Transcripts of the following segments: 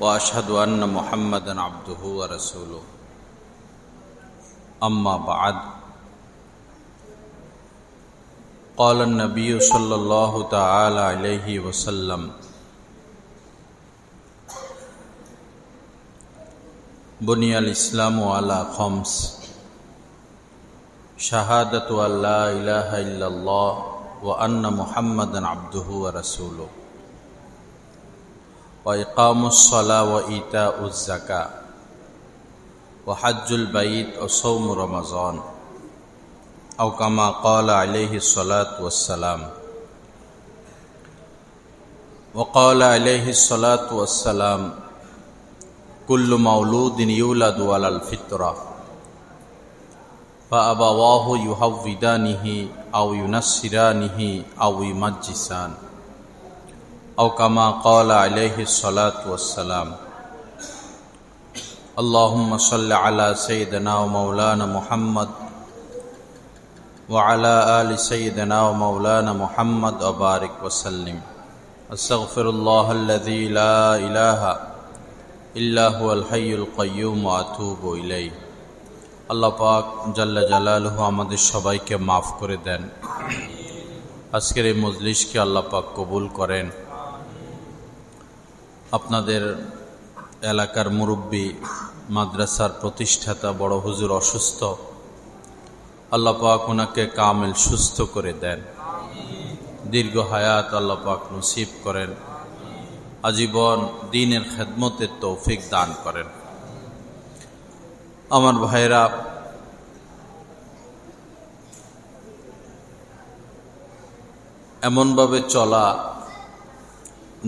وأشهد أن محمدا عبده ورسوله أما بعد قال النبي صلى الله تعالى عليه وسلم بني الإسلام على خمس شهادة أن لا إله إلا الله وأن محمدا عبده ورسوله وإقام الصلاة وإيتاء الزكاة وحج البيت وصوم رمضان أو كما قال عليه الصلاة والسلام. وقال عليه الصلاة والسلام كل مولود يولد على الفطرة فأبواه يهودانه أو ينصرانه أو يمجسان أو كما قال عليه الصلاة والسلام. اللهم صل على سيدنا ومولانا محمد وعلى آل سيدنا ومولانا محمد وبارك وسلم. أستغفر الله الذي لا إله إلا هو الحي القيوم وأتوب إليه. আল্লাহ পাক জাল্লা জালালুহু আমাদের সবাইকে মাফ করে দেন। আজকের এই মজলিসকে আল্লাহ পাক কবুল করেন। আপনাদের এলাকার মুরব্বী, মাদ্রাসার প্রতিষ্ঠাতা বড় হুজুর অসুস্থ, আল্লাহ পাক ওনাকে কামিল সুস্থ করে দেন, দীর্ঘ হায়াত আল্লাহ পাক নসিব করেন, আজীবন দ্বীনের খেদমতের তৌফিক দান করেন। আমার ভাইরা, এমনভাবে চলা,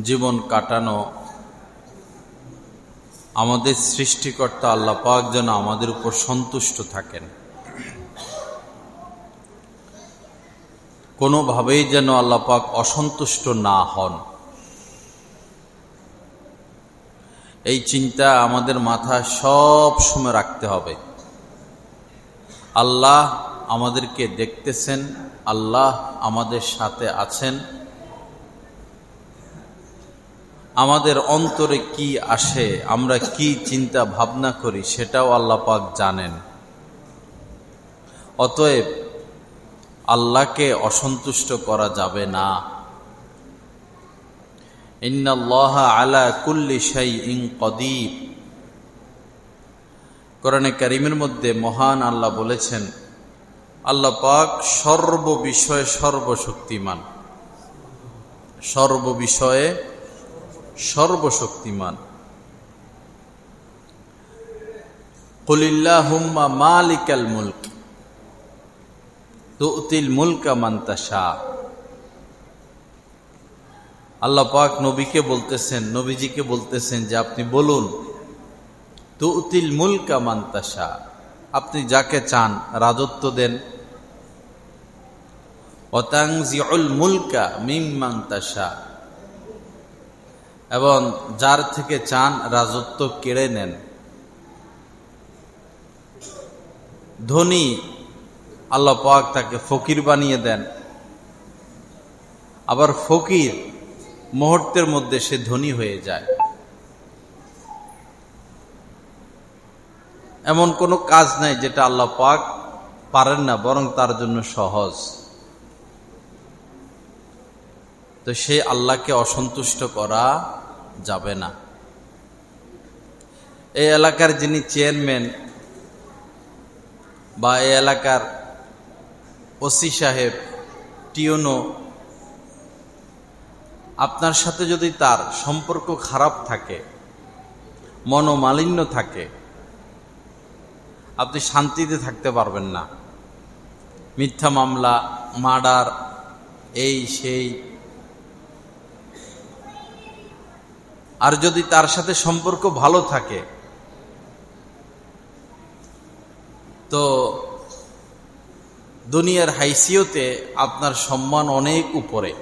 জীবন কাটানো, আমাদের সৃষ্টিকর্তা আল্লাহ পাক যেন আমাদের উপর সন্তুষ্ট থাকেন, কোনোভাবেই যেন আল্লাহ পাক অসন্তুষ্ট না হন, এই চিন্তা আমাদের মাথায় সব সময় রাখতে হবে। আল্লাহ আমাদেরকে দেখতেছেন, আল্লাহ আমাদের সাথে আছেন, আমাদের অন্তরে কি আসে, আমরা কি চিন্তা ভাবনা করি সেটাও আল্লাহ পাক জানেন। অতএব আল্লাহকে অসন্তুষ্ট করা যাবে না। ইন্নাল্লাহা আলা কুল্লি শাইইন কদির। কোরআনে কারীমের মধ্যে মহান আল্লাহ বলেছেন, আল্লাহ পাক সর্ববিষয়ে সর্বশক্তিমান, সর্ববিষয়ে সর্বশক্তিমান। কুলিল্লাহুম্মা মালিকাল মুলক তুতিল মুলকা মান তাশা। আল্লাহ পাক নবীকে বলতেছেন, নবীজিকে বলতেছেন যে আপনি বলুন, তুতিল মুলকা মান তাশা, আপনি যাকে চান রাজত্ব দেন। ওয়া তানজিউল মুলকা মিম্মান তাশা, এবং যার থেকে চান রাজত্ব কেড়ে নেন। ধনী আল্লাহ পাক তাকে ফকির বানিয়ে দেন, আবার ফকির মুহূর্তের মধ্যে সে ধনী হয়ে যায়। এমন কোনো কাজ নাই যেটা আল্লাহ পাক পারেন না, বরং তার জন্য সহজ। তো সে আল্লাহকে অসন্তুষ্ট করা যাবে না। এই এলাকার যিনি চেয়ারম্যান বা এই এলাকার ওসি সাহেব, টিওনো, আপনার সাথে যদি তার সম্পর্ক খারাপ থাকে, মনোমালিন্য থাকে, আপনি শান্তিতে থাকতে পারবেন না। মিথ্যা মামলা, মার্ডার, এই সেই। আর যদি তার সাথে সম্পর্ক ভালো থাকে তো দুনিয়ার হাইসিয়তে আপনার সম্মান অনেক উপরে।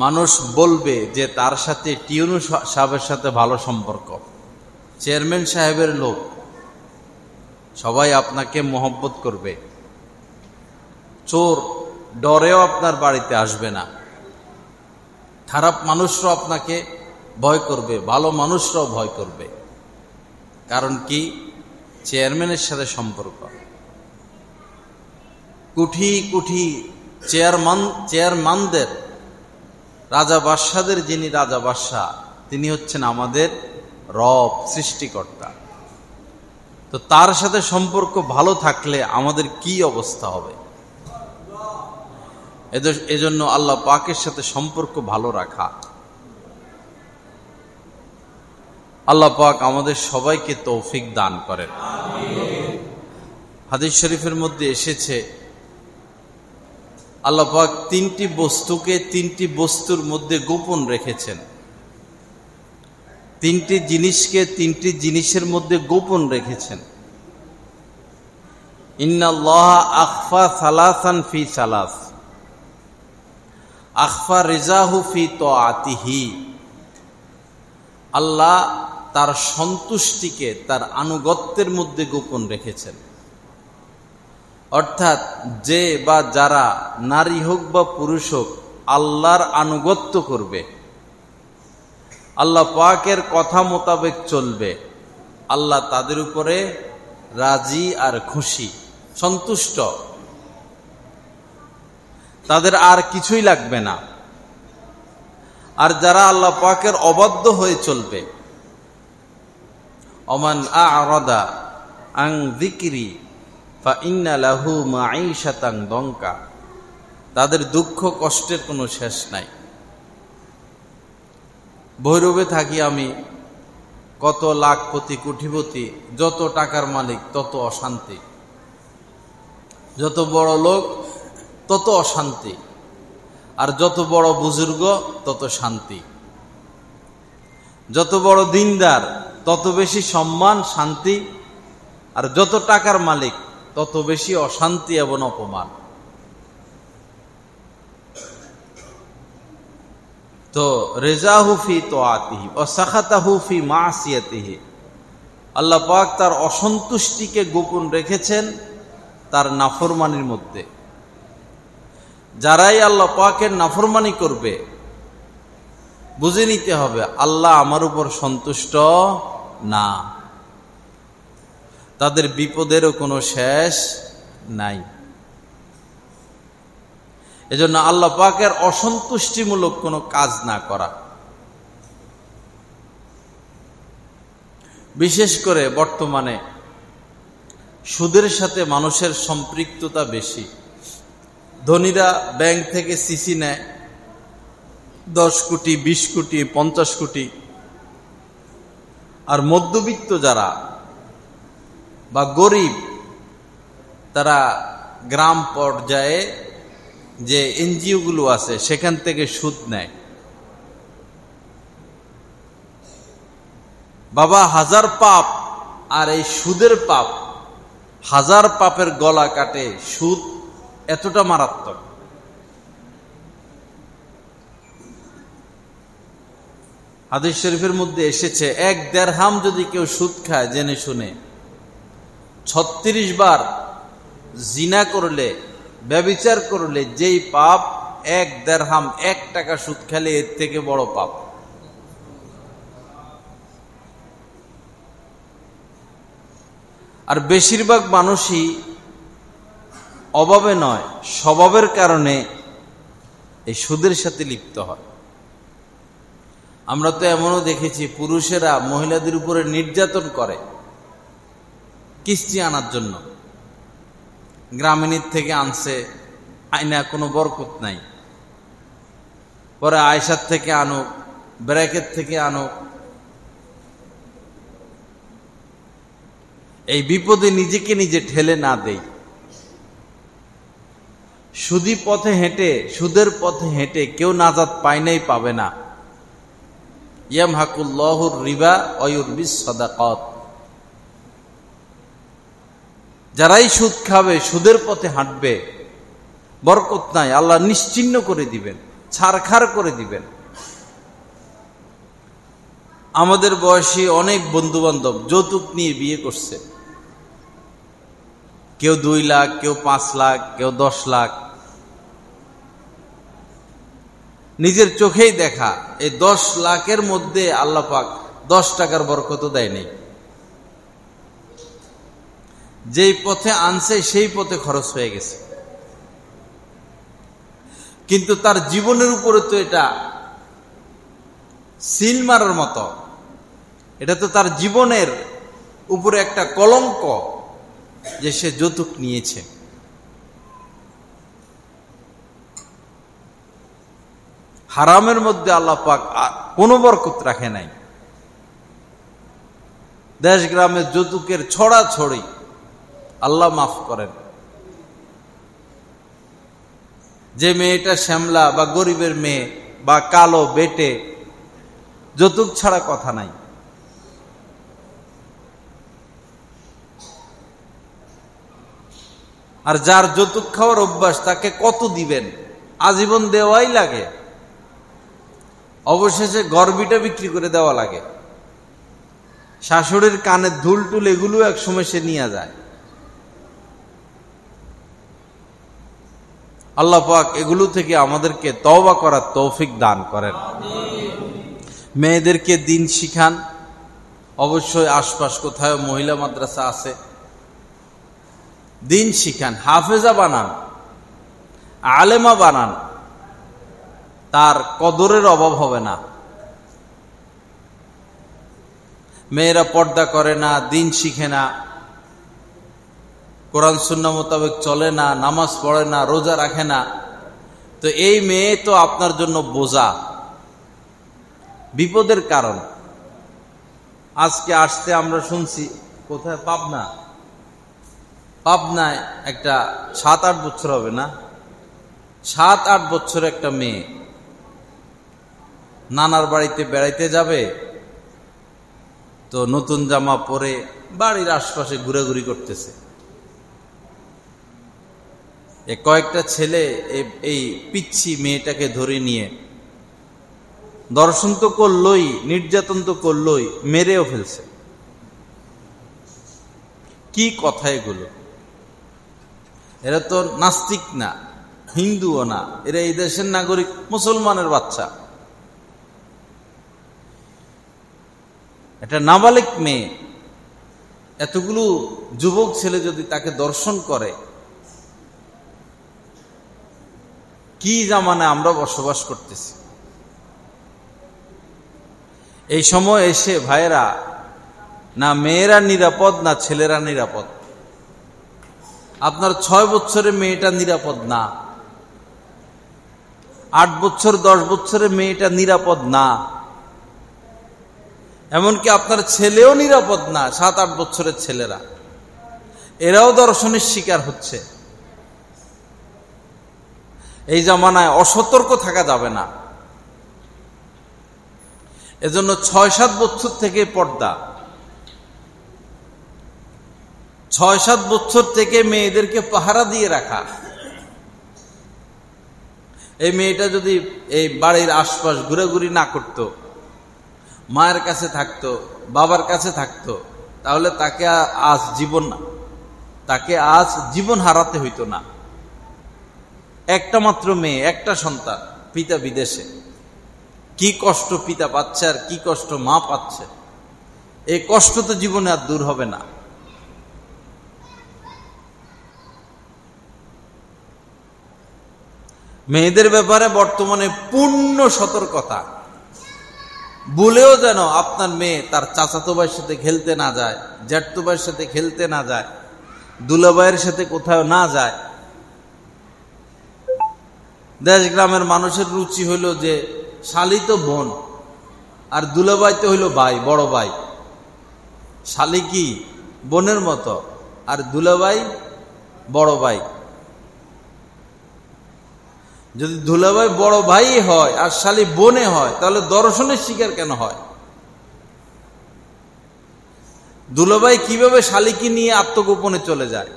মানুষ বলবে যে তার সাথে টিউনু সাহেবের সাথে ভালো সম্পর্ক, চেয়ারম্যান সাহেবের লোক, সবাই আপনাকে মহব্বত করবে। চোর ডরেও আপনার বাড়িতে আসবে না, খারাপ মানুষরাও আপনাকে ভয় করবে, ভালো মানুষরাও ভয় করবে। কারণ কি? চেয়ারম্যানের সাথে সম্পর্ক। কোটি কোটি চেয়ারম্যানদের, রাজা বাদশাদের যিনি রাজা বাদশাহ, তিনি হচ্ছেন আমাদের রব, সৃষ্টিকর্তা। তো তার সাথে সম্পর্ক ভালো থাকলে আমাদের কি অবস্থা হবে? এজন্য আল্লাহ পাকের সাথে সম্পর্ক ভালো রাখা। আল্লাহ পাক আমাদের সবাইকে তৌফিক দান করেন। হাদিস শরীফের মধ্যে এসেছে, আল্লাহ পাক তিনটি বস্তুকে তিনটি বস্তুর মধ্যে গোপন রেখেছেন, তিনটি জিনিসকে তিনটি জিনিসের মধ্যে গোপন রেখেছেন। ইন্নাল্লাহা আখফা সালাসান ফি সালাস, আখফা রিজাহু ফি তাআতিহি। আল্লাহ তার সন্তুষ্টিকে তার আনুগত্যের মধ্যে গোপন রেখেছেন। অর্থাৎ যে বা যারা, নারী হোক বা পুরুষ হোক, আল্লাহর আনুগত্য করবে, আল্লাহ পাকের কথা মোতাবেক চলবে, আল্লাহ তাদের উপরে রাজি আর খুশি, সন্তুষ্ট। তাদের আর কিছুই লাগবে না। আর যারা আল্লাহ পাকের অবাধ্য হয়ে চলবে, ওমান আ'রাদা আন যিকরি ফাইন্না লাহু মাঈশাতান দঙ্কা, তাদের দুঃখ কষ্টের কোনো শেষ নাই। ভৈরবে থাকি আমি, কত লাখপতি কোটিপতি, যত টাকার মালিক তত অশান্তি, যত বড় লোক তত অশান্তি, আর যত বড় বুজুর্গ তত শান্তি। যত বড় দিনদার তত বেশি সম্মান, শান্তি, আর যত টাকার মালিক তত বেশি অশান্তি এবং অপমান। তো রেজাহু ফি তাআতিহি ওয়া সাখাতাহু ফি মাসিয়াতিহি, আল্লাহ পাক তার অসন্তুষ্টিকে গোপন রেখেছেন তার নাফরমানির মধ্যে। যারাই আল্লাহ পাকের নাফরমানি করবে, বুঝে নিতে হবে আল্লাহ আমার উপর সন্তুষ্ট না, তাদের বিপদেরও কোনো শেষ নাই। এজন্য আল্লাহ পাকের অসন্তুষ্টিমূলক কোনো কাজ না করা। বিশেষ করে বর্তমানে সুদের সাথে মানুষের সম্পৃক্ততা বেশি। ধনীরা ব্যাংক থেকে সিসি নেয় 10 কোটি, 20 কোটি, 50 কোটি, আর মধ্যবিত্ত যারা বা গরিব, তারা গ্রাম পর্যায়ে যে এনজিও গুলো আছে সেখান থেকে সুদ নেয়। বাবা, হাজার পাপ, আর এই সুদের পাপ হাজার পাপের গলা কাটে। সুদ এতটা মারাত্মক। হাদিস শরীফের মধ্যে এসেছে, 1 দিরহাম যদি কেউ সুদ খায় জেনে শুনে, 36 বার জিনা করলে, ব্যভিচার করলে যেই পাপ, 1 দিরহাম 1 টাকা সুদ খেলে এর থেকে বড় পাপ। আর বেশিরভাগ মানুষই অভাবে নয়, স্বভাবের কারণে এই সুদের সাথে লিপ্ত হয়। আমরা তো এমনও দেখেছি, পুরুষেরা মহিলাদের উপরে নির্যাতন করে কিস্তি আনার জন্য। গ্রামীণীর থেকে আনছে, আইনা কোনো বরকত নাই, পরে আয়সার থেকে আনুক, ব্র্যাকের থেকে আনুক। এই বিপদে নিজেকে নিজে ঠেলে না দেই। সুদের পথে হেঁটে কেউ নাজাত পায় নাই, পাবে না। ইয়ামহাকুল্লাহুর রিবা ওয়া ইউরবিস সাদাকাত। যারাই সুদ খাবে, সুদের পথে হাঁটবে, বরকত নাই, আল্লাহ নিশ্চিহ্ন করে দিবেন, ছারখার করে দিবেন। আমাদের বয়সী অনেক বন্ধু বান্ধব যৌতুক নিয়ে বিয়ে করছে। কেউ 2 লাখ, কেউ 5 লাখ, কেউ 10 লাখ। নিজের চোখেই দেখা, এই 10 লাখের মধ্যে আল্লাহ পাক 10 টাকার বরকত দেয় নেই। যেই পথে আনছে সেই পথে খরচ হয়ে গেছে, কিন্তু তার জীবনের উপরে তো এটা সিল মারার মতো, এটা তো তার জীবনের উপরে একটা কলঙ্ক যে সে যৌতুক নিয়েছে। হারামের মধ্যে আল্লাহ পাক কোনো বরকত রাখে নাই। দেশ গ্রামে যৌতুকের ছড়াছড়ি, আল্লাহ মাফ করেন। যে মেয়েটা শ্যামলা বা গরিবের মেয়ে বা কালো বেটে, যৌতুক ছাড়া কথা নাই। আর যার যৌতুক খাওয়ার অভ্যাস তাকে কত দিবেন, আজীবন দেওয়াই লাগে। অবশেষে গর্বিটা বিক্রি করে দেওয়া লাগে। শাশুড়ির কানের ধুল টুল এগুলো একসময় সে নিয়ে যায়। আল্লাহ পাক এগুলো থেকে আমাদেরকে তওবা করার তৌফিক দান করেন। মেয়েদেরকে দিন শিখান। অবশ্যই আশপাশ কোথাও মহিলা মাদ্রাসা আছে, দিন শিখান, হাফেজা বানান, আলেমা বানান, তার কদরের অভাব হবে না। মেয়েরা পর্দা করে না, দিন শিখে না, কোরআন সুন্নাহ মোতাবেক চলে না, নামাজ পড়ে না, রোজা রাখে না, তো এই মেয়ে তো আপনার জন্য বোঝা, বিপদের কারণ। আজকে আসতে আমরা শুনছি কোথায়, পাবনায় একটা 7-8 বছর হবে না, 7-8 বছর একটা মেয়ে নানার বাড়িতে বেড়াইতে যাবে, তো নতুন জামা পরে বাড়ির আশপাশে ঘুরাঘুরি করতেছে। কয়েকটা ছেলে এই পিচ্ছি মেয়েটাকে ধরে নিয়ে দর্শন তো করলই, নির্যাতন তো করলই, মেরেও ফেলছে। কি কথা এগুলো! এরা তো নাস্তিক না, হিন্দুও না, এরা এই দেশের নাগরিক, মুসলমানের বাচ্চা। একটা নাবালিক মেয়ে, এতগুলো যুবক ছেলে যদি তাকে দর্শন করে, কি জামানায় আমরা বসবাস করতেছি। এই সময় এসে ভাইয়েরা, না মেয়েরা নিরাপদ না ছেলেরা নিরাপদ। আপনার 6 বছরের মেয়েটা নিরাপদ না, 8 বছর 10 বছরের মেয়েটা নিরাপদ না, এমনকি আপনার ছেলেও নিরাপদ না। 7-8 বছরের ছেলেরা, এরাও দর্শনের শিকার হচ্ছে। এই জামানায় অসতর্ক থাকা যাবে না। এজন্য 6-7 বছর থেকে পর্দা, 6-7 বছর থেকে মেয়েদেরকে পাহারা দিয়ে রাখা। এই মেয়েটা যদি এই বাড়ির আশপাশ ঘুরাঘুরি না করত, মায়ের কাছে থাকতো, বাবার কাছে থাকতো, তাহলে তাকে আজ জীবন হারাতে হইতো না। একটা মাত্র মেয়ে, একটা সন্তান, পিতা বিদেশে, কি কষ্ট পিতা পাচ্ছে আর কি কষ্ট মা পাচ্ছে, এই কষ্ট তো জীবনে আর দূর হবে না। মেয়েদের ব্যাপারে বর্তমানে পূর্ণ সতর্কতা। বলেও যেন আপনার মেয়ে তার চাচাতো ভাইয়ের সাথে খেলতে না যায়, জ্যাঠতো ভাইয়ের সাথে খেলতে না যায়, দুলাভাইয়ের সাথে কোথাও না যায়। দেশ গ্রামের মানুষের রুচি হইল যে শালি তো বোন, আর দুলাভাই তো হইল ভাই, বড় ভাই। শালি কি বোনের মতো, আর দুলাভাই বড় ভাই। যদি দুলাভাই বড় ভাই হয় আর শালি বোনে হয়, তাহলে দর্শনের শিকার কেন হয়? দুলাভাই কিভাবে শালিকে নিয়ে আত্মগোপনে চলে যায়?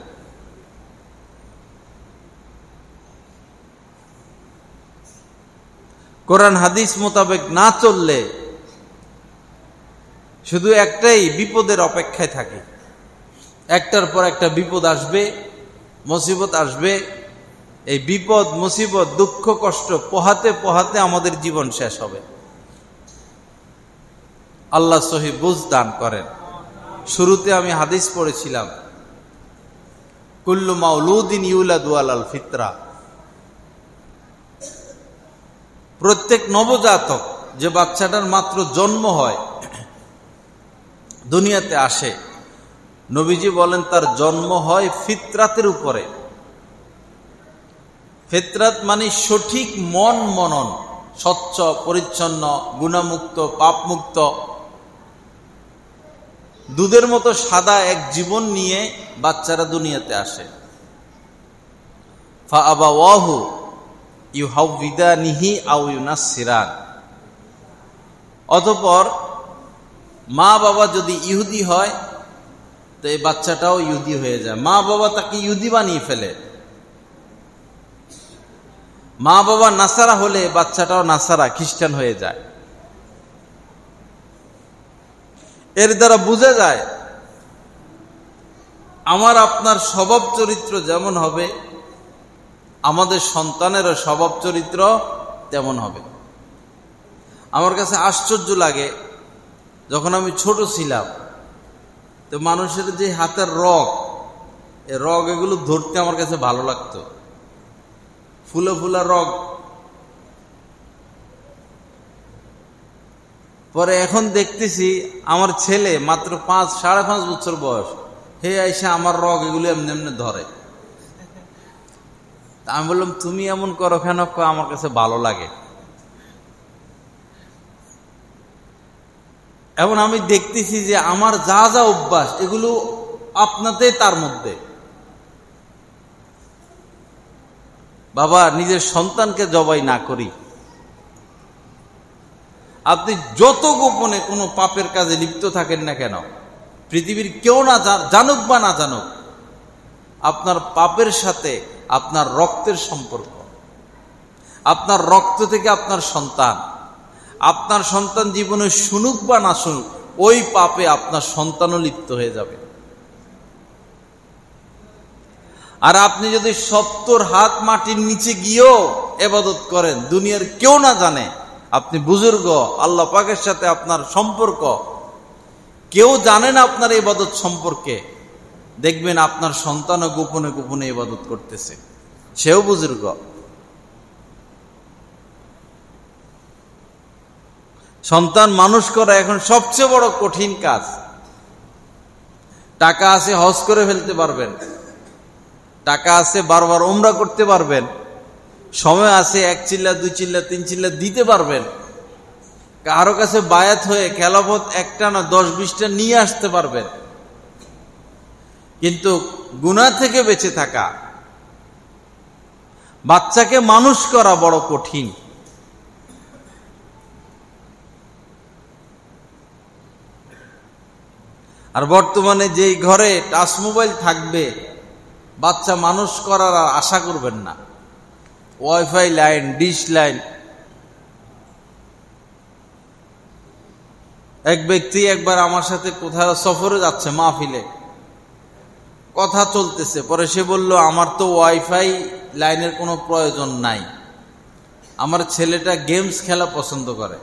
কোরআন হাদিস মোতাবেক না চললে শুধু একটাই বিপদের অপেক্ষায় থাকে। একটার পর একটা বিপদ আসবে, মুসিবত আসবে, এই বিপদ মুসিবত দুঃখ কষ্ট পোহাতে পোহাতে আমাদের জীবন শেষ হবে। আল্লাহ সহি বুঝ দান করেন। শুরুতে আমি হাদিস পড়েছিলাম, কুল্লু মাউলুদিন ইউলাদু আলাল ফিতরা, প্রত্যেক নবজাতক যে বাচ্চাটার মাত্র জন্ম হয়, দুনিয়াতে আসে, নবীজি বলেন তার জন্ম হয় ফিতরাতের উপরে। ফিতরাত মানে সঠিক মন মনন, স্বচ্ছ পরিচ্ছন্ন গুনাহমুক্ত পাপমুক্ত দুধের মতো সাদা এক জীবন নিয়ে বাচ্চারা দুনিয়াতে আসে। ফা আবাওয়াহু ইউহাউবিদানিহি আও ইউনাসসিরান, অতঃপর মা বাবা যদি ইহুদি হয় তো এই বাচ্চাটাও ইহুদি হয়ে যায়। মা বাবা তাকে ইহুদি বানিয়ে ফেলে। মা বাবা নাসারা হলে বাচ্চাটাও নাসারা খ্রিস্টান হয়ে যায়। এর দ্বারা বোঝা যায় আমার আপনার স্বভাব চরিত্র যেমন হবে, আমাদের সন্তানেরও স্বভাব চরিত্র তেমন হবে। আমার কাছে আশ্চর্য লাগে, যখন আমি ছোট ছিলাম তো মানুষের যে হাতের রগ, এই রগ এগুলো ধরতে আমার কাছে ভালো লাগতো, ফুলে ফুলা রগ। পরে এখন দেখতেছি আমার ছেলে মাত্র 5-5.5 বছর বয়স, হে আইসা আমার রগ এগুলো এমনি এমনি ধরে। আমি বললাম তুমি এমন করো কেন? আমার কাছে ভালো লাগে। এখন আমি দেখতেছি যে আমার যা যা অভ্যাস এগুলো আপনাতেই তার মধ্যে। বাবা, নিজের সন্তানকে জবাই না করি। আপনি যত গোপনে কোনো পাপের কাজে লিপ্ত থাকেন না কেন, পৃথিবীর কেউ না জানুক বা না জানুক, আপনার পাপের সাথে আপনার রক্তের সম্পর্ক। আপনার রক্ত থেকে আপনার সন্তান, আপনার সন্তান জীবনে শুনুক বা না শুনুক, ওই পাপে আপনার সন্তানও লিপ্ত হয়ে যাবে। আর আপনি যদি 70 হাত মাটির নিচে গিয়েও ইবাদত করেন, দুনিয়ার কেউ না জানে আপনি বুজুর্গ, আল্লাহ পাকের সাথে আপনার সম্পর্ক, কেউ জানে না আপনার ইবাদত সম্পর্কে, দেখবেন আপনার সন্তানও গোপনে গোপনে ইবাদত করতেছে, সেও বুজুর্গ। সন্তান মানুষ করা এখন সবচেয়ে বড় কঠিন কাজ। টাকা আছে হজ করে ফেলতে পারবেন, টাকা আছে বারবার উমরা করতে পারবেন, সময় আছে 1 চিল্লা 2 চিল্লা 3 চিল্লা দিতে পারবেন, কারো কাছে বায়াত হয়ে খেলাফত একটা না 10-20টা নিয়ে আসতে পারবেন। কিন্তু গুনাহ থেকে বেঁচে থাকা, বাচ্চাকে মানুষ করা বড় কঠিন। আর বর্তমানে যেই ঘরে টাচ মোবাইল থাকবে, বাচ্চা মানুষ করার আর আশা করবেন না। Wifi line, dish line. এক ব্যক্তি একবার আমার সাথে কোথাও সফরে যাচ্ছে, মাহফিলে কথা চলতেছে, পরে সে বলল আমার তো ওয়াইফাই লাইনের কোনো প্রয়োজন নাই, আমার ছেলেটা গেমস খেলা পছন্দ করে,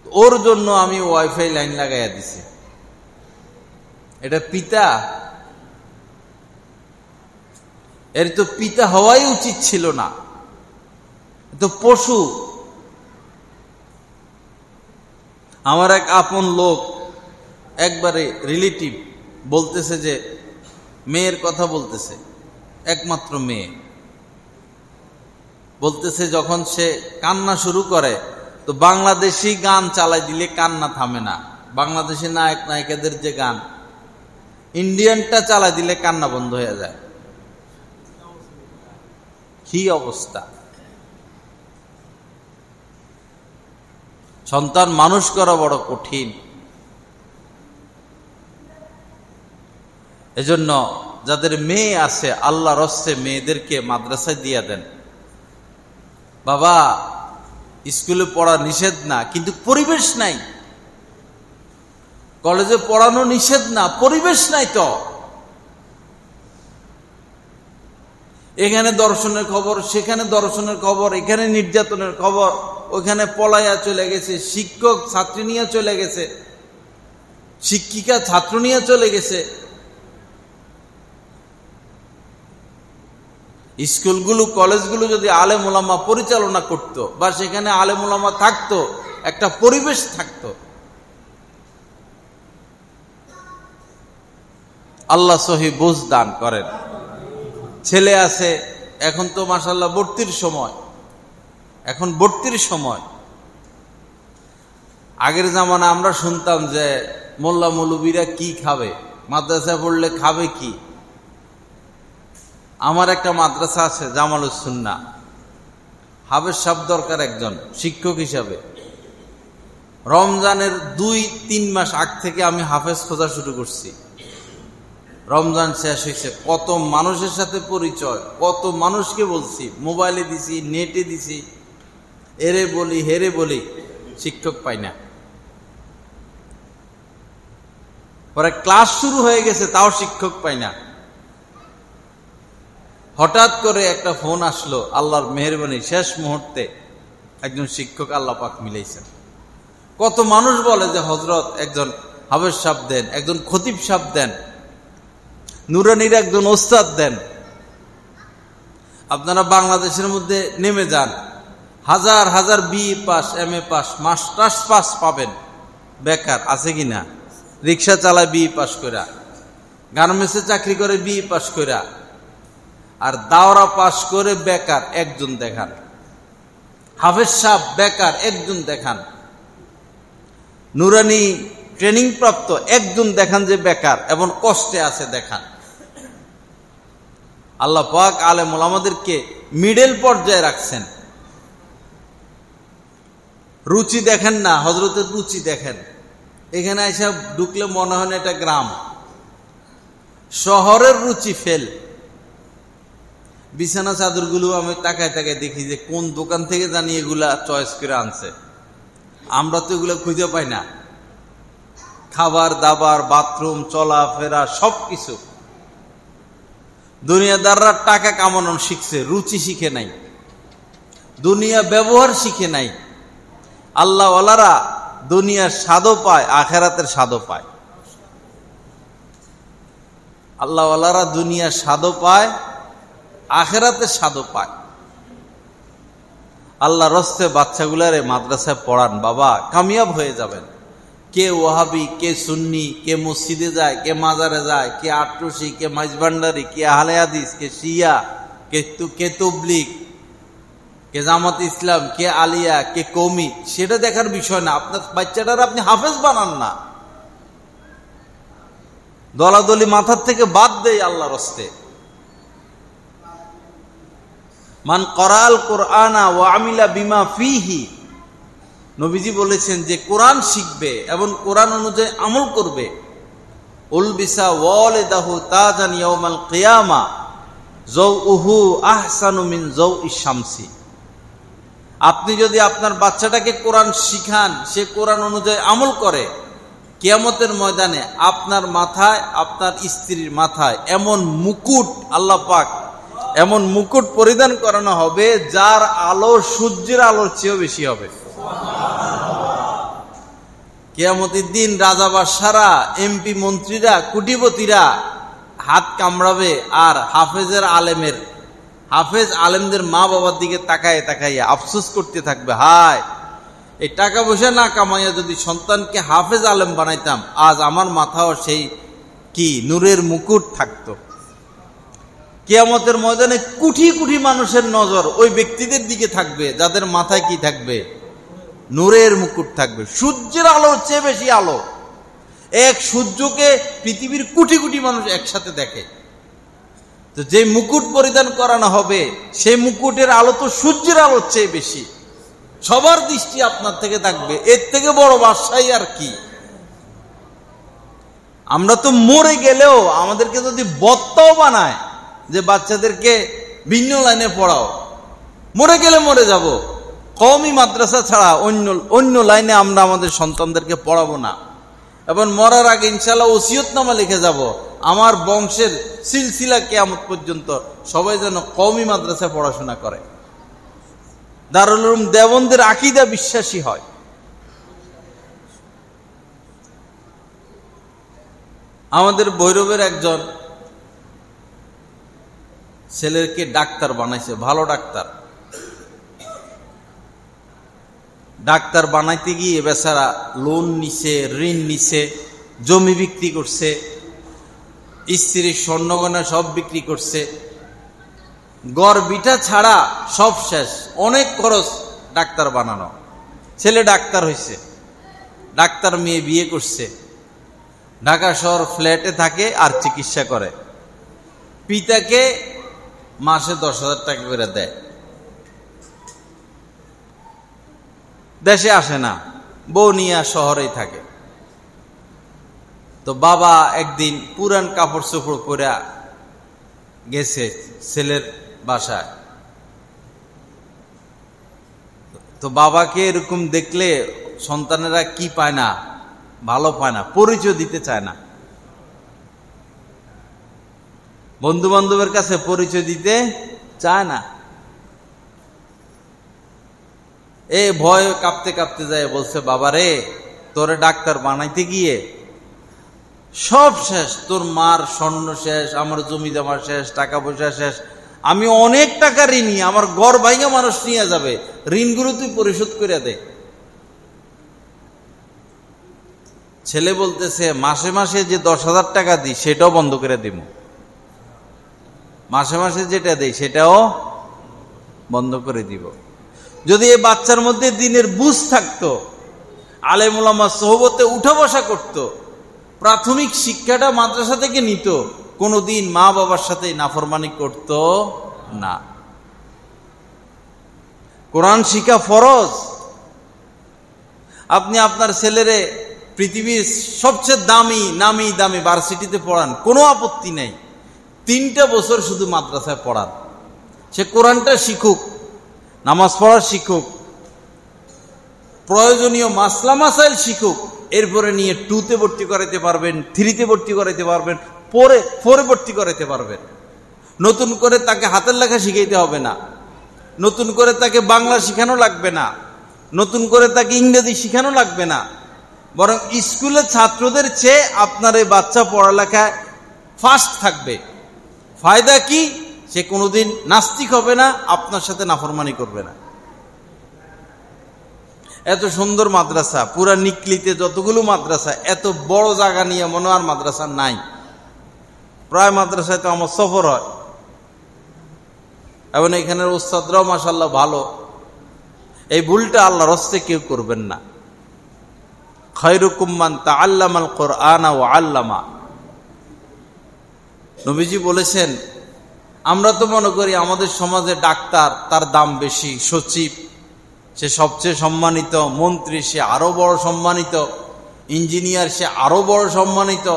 ওর জন্য আমি ওয়াইফাই লাইন লাগাইয়া দিছি। এটা পিতা? এর তো পিতা হওয়াই উচিত ছিল না, তো পশু। আমার এক আপন লোক, একবারে রিলেটিভ, বলতেছে যে মেয়ের কথা বলতেছে, একমাত্র মেয়ে, বলতেছে যখন সে কান্না শুরু করে তো বাংলাদেশি গান চালাই দিলে কান্না থামে না। বাংলাদেশি নায়ক নায়িকাদের যে গান, ইন্ডিয়ানটা চালাই দিলে কান্না বন্ধ হয়ে যায়। কি অবস্থা! সন্তান মানুষ করা বড় কঠিন। এজন্য যাদের মেয়ে আছে, আল্লাহর হস্তে মেয়েদেরকে মাদ্রাসায় দিয়ে দেন। বাবা, স্কুলে পড়া নিষেধ না, কিন্তু পরিবেশ নাই। কলেজে পড়ানো নিষেধ না, পরিবেশ নাই। তো এখানে দর্শনের খবর, সেখানে দর্শনের খবর, এখানে নির্যাতনের খবর, ওইখানে পলাইয়া চলে গেছে, শিক্ষক ছাত্রী নিয়ে চলে গেছে, শিক্ষিকা ছাত্র নিয়ে চলে গেছে। স্কুলগুলো কলেজগুলো যদি আলেম ওলামা পরিচালনা করত, বা সেখানে আলেম ওলামা থাকতো, একটা পরিবেশ থাকতো। আল্লাহ সহি বুঝ দান করেন। ছেলে আছে, এখন তো মাশাআল্লাহ ভর্তির সময়, এখন ভর্তির সময়। আগের জামানা আমরা শুনতাম যে মোল্লা মৌলবীরা কি খাবে, মাদ্রাসা পড়লে খাবে কি। আমার একটা মাদ্রাসা আছে জামালুস সুন্নাহ, হাফেজ সাহেব দরকার একজন শিক্ষক হিসাবে। রমজানের 2-3 মাস আগ থেকে আমি হাফেজ খোঁজা শুরু করছি। রমজান শেষ হয়েছে, কত মানুষের সাথে পরিচয়, কত মানুষকে বলছি, মোবাইলে দিছি, নেটে দিছি, এরে বলি হেরে বলি, শিক্ষক পাই না। পরে ক্লাস শুরু হয়ে গেছে, তাও শিক্ষক পাই না। হঠাৎ করে একটা ফোন আসলো, আল্লাহর মেহেরবানি, শেষ মুহূর্তে একজন শিক্ষক আল্লাহ পাক মিলাইছেন। কত মানুষ বলে যে হযরত একজন হাফেজ সাহেব দেন, একজন খতিব সাহেব দেন, নুরানির একজন ওস্তাদ দেন। আপনারা বাংলাদেশের মধ্যে নেমে যান, হাজার হাজার BE pass, MA pass, masters pass পাবেন, বেকার আছে কিনা? রিক্সা চালায় BE পাস কইরা, গার্মেন্টসে চাকরি করে BE পাস কইরা, আর দাওরা পাস করে বেকার একজন দেখান। হাফেজ সাহেব বেকার একজন দেখান। নুরানি ট্রেনিং প্রাপ্ত একজন দেখান যে বেকার এবং কষ্টে আছে দেখান। আল্লাহ পাক আলেম ওলামাদেরকে মিডল পর্যায়ে রাখছেন। রুচি দেখেন না, হযরতের রুচি দেখেন। এখানে এসে ঢুকলে মনে হয় না এটা গ্রাম। শহরের রুচি ফেল। বিছানা চাদরগুলো আমি তাকায় তাকায় দেখি যে কোন দোকান থেকে জানি এগুলা চয়েস করে আনছে। আমরা তো এগুলো খুঁজে পাই না। খাবার দাবার, বাথরুম, চলাফেরা সবকিছু। দুনিয়াদাররা টাকা কামানো শিখছে, রুচি শিখে নাই, দুনিয়া ব্যবহার শিখে নাই। আল্লাহওয়ালারা দুনিয়ার স্বাদও পায়, আখেরাতের স্বাদও পায়। আল্লাহওয়ালারা দুনিয়ার স্বাদও পায়, আখেরাতের স্বাদও পায়। আল্লাহ রস্তে বাচ্চাগুলারে মাদ্রাসায় পড়ান, বাবা কামিয়াব হয়ে যাবেন। কে ওয়াহাবি, কে সুন্নি, কে মসজিদে যায়, কে মাজারে যায়, কে আটরশি, কে মাইজভান্ডারি, কে আহলে হাদিস, কে শিয়া, কে তবলিগ, কে জামাত ইসলাম, কে আলিয়া, কে কওমি, সেটা দেখার বিষয় না। আপনার বাচ্চাটার আপনি হাফেজ বানান না। দলাদলি মাথার থেকে বাদ দেয় আল্লাহর রাস্তে। মান করাল কোরআনা ওয়া আমিলা বিমা ফিহি, নবীজি বলেছেন যে কোরআন শিখবে এবং কোরআন অনুযায়ী আমল করবে, উলবিসা ওয়ালিদাহু তাজান ইয়াউমাল কিয়ামা যাউহু আহসানু মিন যাউইশ শামসি। আপনি যদি আপনার বাচ্চাটাকে কোরআন শিখান, সে কোরআন অনুযায়ী আমল করে, কিয়ামতের ময়দানে আপনার মাথায়, আপনার স্ত্রীর মাথায় এমন মুকুট আল্লাহ পাক, এমন মুকুট পরিধান করানো হবে যার আলো সূর্যের আলোর চেয়েও বেশি হবে। কিয়ামতের দিন রাজা বাদশারা, MP মন্ত্রীরা, কোটিপতিরা হাত কামড়াবে, আর হাফেজ আলেমদের মা বাবার দিকে তাকায় তাকাইয়া আফসোস করতে থাকবে, হায় এই টাকা পয়সা না কামাইয়া যদি সন্তানকে হাফেজ আলেম বানাইতাম, আজ আমার মাথাও সেই কি নূরের মুকুট থাকতো। কিয়ামতের ময়দানে কোটি কোটি মানুষের নজর ওই ব্যক্তিদের দিকে থাকবে যাদের মাথায় কি থাকবে, নূরের মুকুট থাকবে। সূর্যের আলোর চেয়ে বেশি আলো। এক সূর্যকে পৃথিবীর কোটি কোটি মানুষ একসাথে দেখে। তো যে মুকুট পরিধান করানো হবে, সেই মুকুটের আলো তো সূর্যের আলোর চেয়ে বেশি। সবার দৃষ্টি আপনার থেকে থাকবে, এর থেকে বড় বাদশাহী আর কি। আমরা তো মরে গেলেও আমাদেরকে যদি বত্তাও বানায় যে বাচ্চাদেরকে ভিন্ন লাইনে পড়াও, মরে গেলে মরে যাব, কওমি মাদ্রাসা ছাড়া অন্য লাইনে আমরা আমাদের সন্তানদেরকে পড়াবো না। এবং মরার আগে ইনশাআল্লাহ ওসিয়তনামা লিখে যাব, আমার বংশের সিলসিলা কিয়ামত পর্যন্ত সবাই যেন কওমি মাদ্রাসায় পড়াশোনা করে, দারুল উলুম দেওবন্দের আকীদা বিশ্বাসী হয়। আমাদের ভৈরবের একজন ছেলেকে ডাক্তার বানাইছে, ভালো ডাক্তার। ডাক্তার বানাইতে গিয়ে বেচারা লোন নিছে, ঋণ নিছে, জমি বিক্রি করছে, স্ত্রীর স্বর্ণগয়না সব বিক্রি করছে, গড় বিটা ছাড়া সব শেষ, অনেক খরচ ডাক্তার বানানো। ছেলে ডাক্তার হয়েছে, ডাক্তার মেয়ে বিয়ে করছে, ঢাকা শহর ফ্ল্যাটে থাকে আর চিকিৎসা করে। পিতাকে মাসে 10,000 টাকা করে দেয়, দেশে আসে না, বউ নিয়ে শহরেই থাকে। তো বাবা একদিন পুরান কাপড় চোপড় পরে গেছে ছেলের বাসায়। তো বাবাকে এরকম দেখলে সন্তানেরা কি পায় না, ভালো পায় না, পরিচয় দিতে চায় না, বন্ধু বান্ধবের কাছে পরিচয় দিতে চায় না। এ ভয় কাঁপতে কাঁপতে যায়, বলছে বাবা রে, তোরে ডাক্তার বানাইতে গিয়ে সব শেষ, তোর মার স্বর্ণ শেষ, আমার জমি জমা শেষ, টাকা পয়সা শেষ, আমি অনেক টাকা ঋণী, আমার ঘর ভাঙা মানুষ নিয়ে যাবে, ঋণগুলো তুই পরিশোধ করে দে। ছেলে বলতেছে মাসে মাসে যে 10,000 টাকা দিই সেটাও বন্ধ করে দিব, মাসে মাসে যেটা দেই সেটাও বন্ধ করে দিব। যদি এই বাচ্চার মধ্যে দিনের বুঝ থাকতো, আলেম ওলামা সোহবতে উঠা বসা করত, প্রাথমিক শিক্ষাটা মাদ্রাসা থেকে নিত, কোনদিন মা বাবার সাথে নাফরমানি করত না। কোরআন শিক্ষা ফরজ। আপনি আপনার ছেলেরে পৃথিবীর সবচেয়ে নামি দামি ভার্সিটিতে পড়ান, কোনো আপত্তি নেই, 3টা বছর শুধু মাদ্রাসায় পড়ান, সে কোরআনটা শিখুক, নামাজ পড়ার শিখুক, প্রয়োজনীয় মাসলা মাসাইল শিখুক, এরপরে নিয়ে 2তে ভর্তি করাইতে পারবেন, 3তে ভর্তি করাইতে পারবেন, 4-এ ভর্তি করাইতে পারবেন। নতুন করে তাকে হাতের লেখা শিখাইতে হবে না, নতুন করে তাকে বাংলা শিখানো লাগবে না, নতুন করে তাকে ইংরেজি শিখানো লাগবে না, বরং স্কুলের ছাত্রদের চেয়ে আপনার এই বাচ্চা পড়ালেখায় ফাস্ট থাকবে। ফায়দা কি? সে কোনোদিন নাস্তিক হবে না, আপনার সাথে নাফরমানি করবে না। এত সুন্দর মাদ্রাসা, পুরা নিকলিতে যতগুলো মাদ্রাসা, এত বড় জায়গা নিয়ে মনে আর মাদ্রাসা নাই। প্রায় মাদ্রাসায় তো আমার সফর হয়, এবং এখানের উস্তাদরাও মাশাআল্লাহ ভালো। এই ভুলটা আল্লাহর হস্তে কেউ করবেন না। খায়রুকুম মান তাআল্লামাল কুরআনা ওয়া আল্লামা। নবীজি বলেছেন, আমরা তো মনে করি আমাদের সমাজে ডাক্তার তার দাম বেশি, সচিব সে সবচেয়ে সম্মানিত, মন্ত্রী সে আরো বড় সম্মানিত, ইঞ্জিনিয়ার সে আরো বড় সম্মানিত।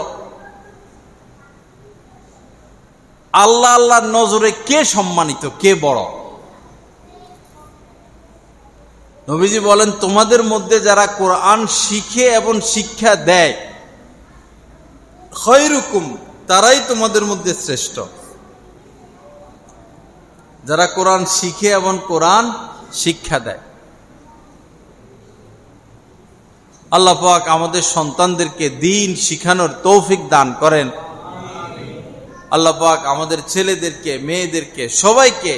আল্লাহ আল্লাহর নজরে কে সম্মানিত, কে বড়? নবীজি বলেন, তোমাদের মধ্যে যারা কোরআন শিখে এবং শিক্ষা দেয়, খায়রুকুম, তারাই তোমাদের মধ্যে শ্রেষ্ঠ। যারা কোরআন শিখে এবং কোরআন শিক্ষা দেয়। আল্লাহ পাক আমাদের সন্তানদেরকে দ্বীন শিখানোর তৌফিক দান করেন। আল্লাহ পাক আমাদের ছেলেদেরকে, মেয়েদেরকে, সবাইকে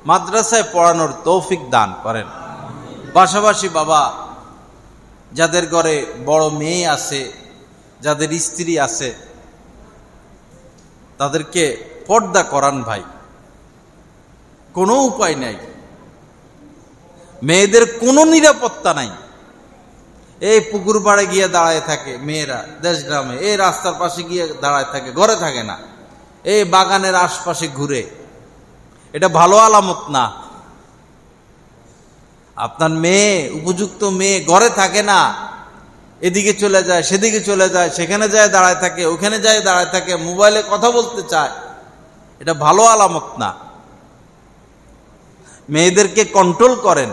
মাদ্রাসায় পড়ানোর তৌফিক দান করেন। পাশাপাশি বাবা, যাদের ঘরে বড় মেয়ে আছে, যাদের স্ত্রী আছে, তাদেরকে পর্দা করান ভাই, কোনো উপায় নাই। মেয়েদের কোনো নিরাপত্তা নাই। এই পুকুর পাড়ে গিয়ে দাঁড়ায় থাকে মেয়েরা, দেশ গ্রামে এই রাস্তার পাশে গিয়ে দাঁড়ায় থাকে, ঘরে থাকে না, এই বাগানের আশপাশে ঘুরে। এটা ভালো আলামত না। আপনার মেয়ে, উপযুক্ত মেয়ে ঘরে থাকে না, এদিকে চলে যায়, সেদিকে চলে যায়, সেখানে যায় দাঁড়ায় থাকে, ওখানে যায় দাঁড়ায় থাকে, মোবাইলে কথা বলতে চায়, এটা ভালো আলামত না। মেয়েদেরকে কন্ট্রোল করেন।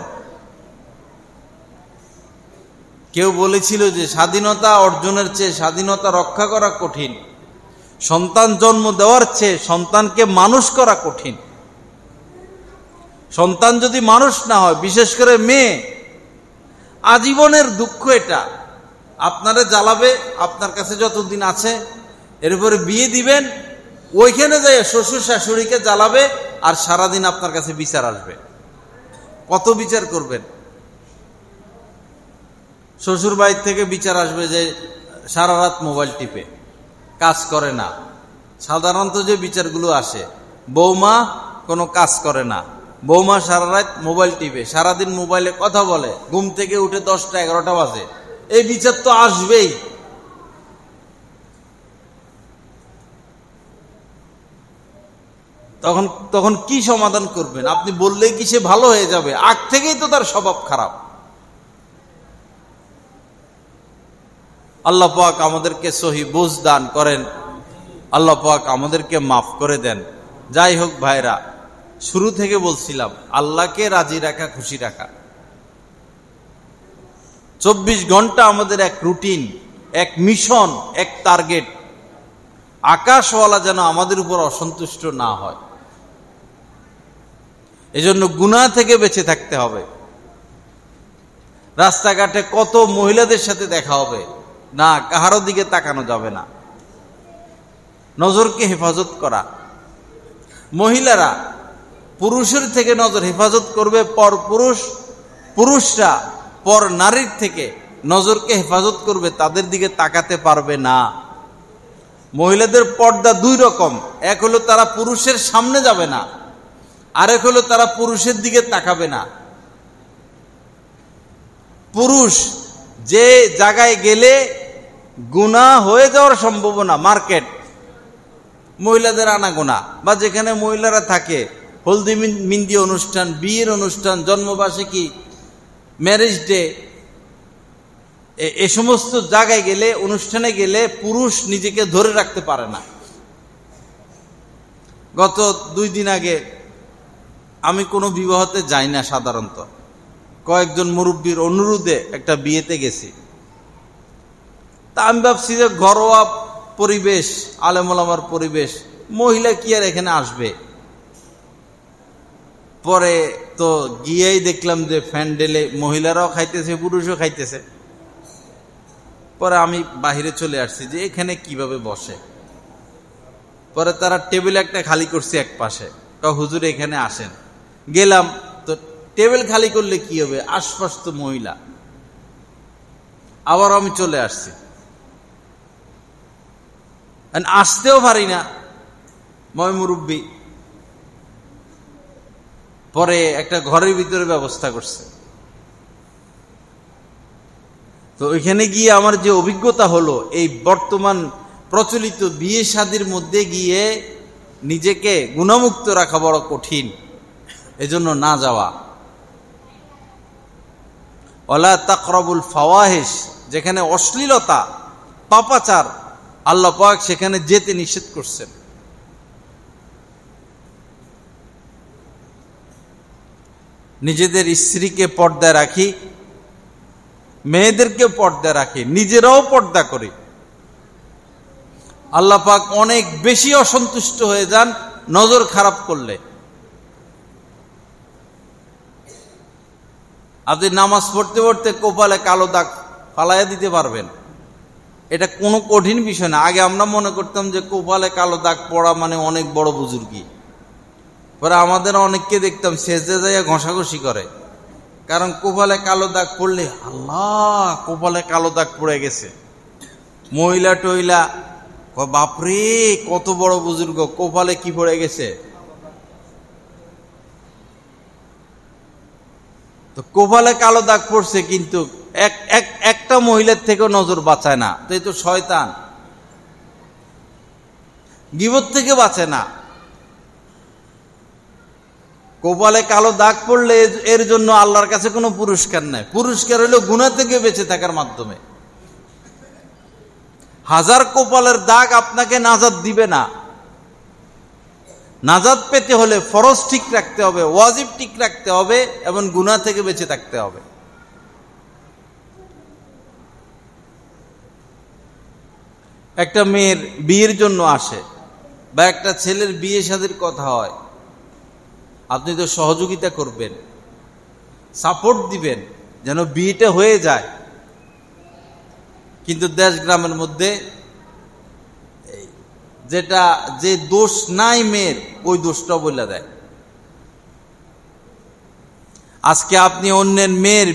কেউ বলেছিল যে স্বাধীনতা অর্জনের চেয়ে স্বাধীনতা রক্ষা করা কঠিন। সন্তান জন্ম দেওয়ার চেয়ে সন্তানকে মানুষ করা কঠিন। সন্তান যদি মানুষ না হয়, বিশেষ করে মেয়ে, আজীবনের দুঃখ এটা। আপনারে জ্বালাবে, আপনার কাছে যতদিন আছে, এরপরে বিয়ে দিবেন, ওইখানে যাই শ্বশুর শাশুড়িকে জ্বালাবে, আর সারাদিন আপনার কাছে বিচার আসবে। কত বিচার করবেন? শ্বশুর বাড়ির থেকে বিচার আসবে যে সারা রাত মোবাইল টিপে, কাজ করে না। সাধারণত যে বিচারগুলো আসে, বৌমা কোনো কাজ করে না, বৌমা সারা রাত মোবাইল টিপে, সারাদিন মোবাইলে কথা বলে, ঘুম থেকে উঠে 10টা 11টা বাজে, এই বিচার তো আসবেই। তখন কি সমাধান করবেন? আপনি বললেই কি সে ভালো হয়ে যাবে? আগ থেকেই তো তার স্বভাব খারাপ। আল্লাহ পাক আমাদেরকে সহি বুঝ দান করেন, আল্লাহ পাক আমাদেরকে মাফ করে দেন। যাই হোক ভাইরা, শুরু থেকে বলছিলাম আল্লাহকে রাজি রাখা, খুশি রাখা। 24 ঘন্টা আমাদের এক রুটিন, এক মিশন, এক টার্গেট। আকাশওয়ালা যেন আমাদের উপর অসন্তুষ্ট না হয়, এজন্য গুনাহ থেকে বেঁচে থাকতে হবে। রাস্তাঘাটে কত মহিলাদের সাথে দেখা হবে, না কাহারো দিকে তাকানো যাবে না। নজরকে হেফাজত করা, মহিলারা পুরুষের থেকে নজর হেফাজত করবে, পর পুরুষরা পর নারীর থেকে নজরকে হেফাজত করবে, তাদের দিকে তাকাতে পারবে না। মহিলাদের পর্দা 2 রকম, এক হলো তারা পুরুষের সামনে যাবে না, আরেক হলো তারা পুরুষের দিকে তাকাবে না। পুরুষ যে জায়গায় গেলে গুনাহ হয়ে যাওয়ার সম্ভাবনা, মার্কেট, মহিলাদের আনাগোনা, বা যেখানে মহিলারা থাকে, হলদি মেহেন্দি অনুষ্ঠান, বিয়ের অনুষ্ঠান, জন্মবার্ষিকী, ম্যারেজ ডে, এ সমস্ত জায়গায় গেলে, অনুষ্ঠানে গেলে পুরুষ নিজেকে ধরে রাখতে পারে না। গত 2 দিন আগে, আমি কোনো বিবাহতে যাই না সাধারণত, কয়েকজন মুরব্বীর অনুরোধে একটা বিয়েতে গেছি। তা আমি ভাবছি যে ঘরোয়া পরিবেশ, আলেম ওলামার পরিবেশ, মহিলা কি আর এখানে আসবে। পরে তো গিয়েই দেখলাম যে প্যান্ডেলে মহিলারাও খাইতেছে, পুরুষও খাইতেছে। পরে আমি বাহিরে চলে আসছি যে এখানে কিভাবে বসে। পরে তারা টেবিল একটা খালি করছে এক পাশে, হুজুর এখানে আসেন। গেলাম তো টেবিল খালি করলে কি হবে, আশপাশ তো মহিলা। আবার আমি চলে আসছি, আসতেও পারি না, মুরব্বী। পরে একটা ঘরের ভিতরে ব্যবস্থা করছে। তো ওইখানে গিয়ে আমার যে অভিজ্ঞতা হলো, এই বর্তমান প্রচলিত বিয়ে শাদীর মধ্যে গিয়ে নিজেকে গুণামুক্ত রাখা বড় কঠিন, এজন্য না যাওয়া। ওয়ালা তাকরাবুল ফাওয়াহিশ, যেখানে অশ্লীলতা, পাপাচার, আল্লাহ পাক সেখানে যেতে নিষেধ করছেন। নিজেদের স্ত্রীকে পর্দায় রাখি, মেয়েদেরকে পর্দায় রাখি, নিজেরাও পর্দা করি। আল্লাহ পাক অনেক বেশি অসন্তুষ্ট হয়ে যান নজর খারাপ করলে। আপনি নামাজ পড়তে পড়তে কপালে কালো দাগ ফালাইয়া দিতে পারবেন, এটা কোনো কঠিন বিষয় না। আগে আমরা মনে করতাম যে কপালে কালো দাগ পড়া মানে অনেক বড় বুজুর্গি। পরে আমাদের অনেককে দেখতাম সেজদে যাইয়া ঘষাঘষি করে, কারণ কপালে কালো দাগ পড়লে আল্লাহ কপালে কালো দাগ পড়ে গেছে। মহিলা টইলা বাপরে কত বড় বুজুর্গ, কপালে কি পড়ে গেছে। তো কপালে কালো দাগ পড়ছে, কিন্তু একটা মহিলার থেকেও নজর বাঁচায় না, তো এই তো শয়তান। গীবত থেকে বাঁচে না। কপালে কালো দাগ পড়লে এর জন্য আল্লাহর কাছে কোনো পুরস্কার নাই। পুরস্কার হলো গুনাহ থেকে বেঁচে থাকার মাধ্যমে। হাজার কপালের দাগ আপনাকে নাজাত দিবে না। নাজাত পেতে হলে ফরজ ঠিক রাখতে হবে, ওয়াজিব ঠিক রাখতে হবে, এবং গুনাহ থেকে বেঁচে থাকতে হবে। একটা মেয়ের বিয়ের জন্য আসে বা একটা ছেলের বিয়ে শাদীর কথা হয়, আপনি তো সহযোগিতা করবেন, সাপোর্ট দিবেন যেন বিয়েটা হয়ে যায়। কিন্তু দেশ গ্রামের মধ্যে যে দোষ নাই মেয়ের, ওই দোষটা বলে দেয়। আজকে আপনি অন্যের মেয়ের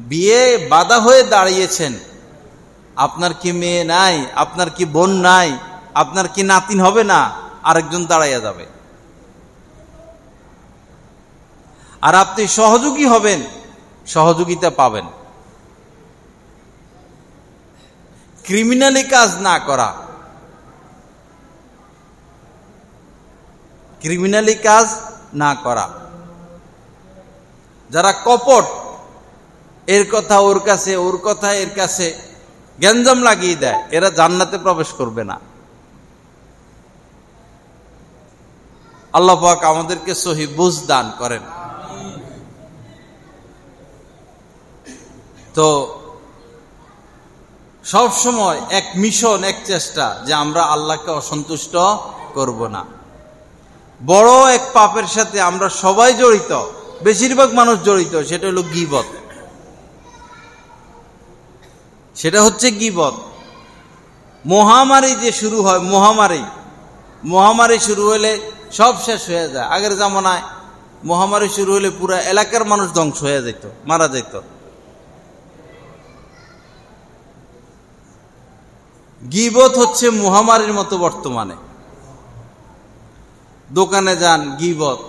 বিয়ে বাধা হয়ে দাঁড়িয়েছেন। আপনার কি মেয়ে নাই? আপনার কি বোন নাই? আপনার কি নাতিন হবে না? আরেকজন দাঁড়াইয়া যাবে। আর আপনি সহযোগী হবেন, সহযোগিতা পাবেন। ক্রিমিনালি কাজ না করা, ক্রিমিনালি কাজ না করা। যারা কপট, এর কথা ওর কাছে, ওর কথা এর কাছে গ্যাঞ্জাম লাগিয়ে দেয়, এরা জান্নাতে প্রবেশ করবে না। আল্লাহ পাক আমাদেরকে সহি বুঝ দান করেন। তো সব সময় এক মিশন, এক চেষ্টা যে আমরা আল্লাহকে অসন্তুষ্ট করব না। বড় এক পাপের সাথে আমরা সবাই জড়িত, বেশিরভাগ মানুষ জড়িত, সেটা হলো গীবত। সেটা হচ্ছে গীবত। মহামারী যে শুরু হয়, মহামারী শুরু হলে সব শেষ হয়ে যায়। আগের জামানায় মহামারী শুরু হলে পুরা এলাকার মানুষ ধ্বংস হয়ে যেত, মারা যেত। গীবত হচ্ছে মহামারীর মতো বর্তমানে। দোকানে যান গীবত,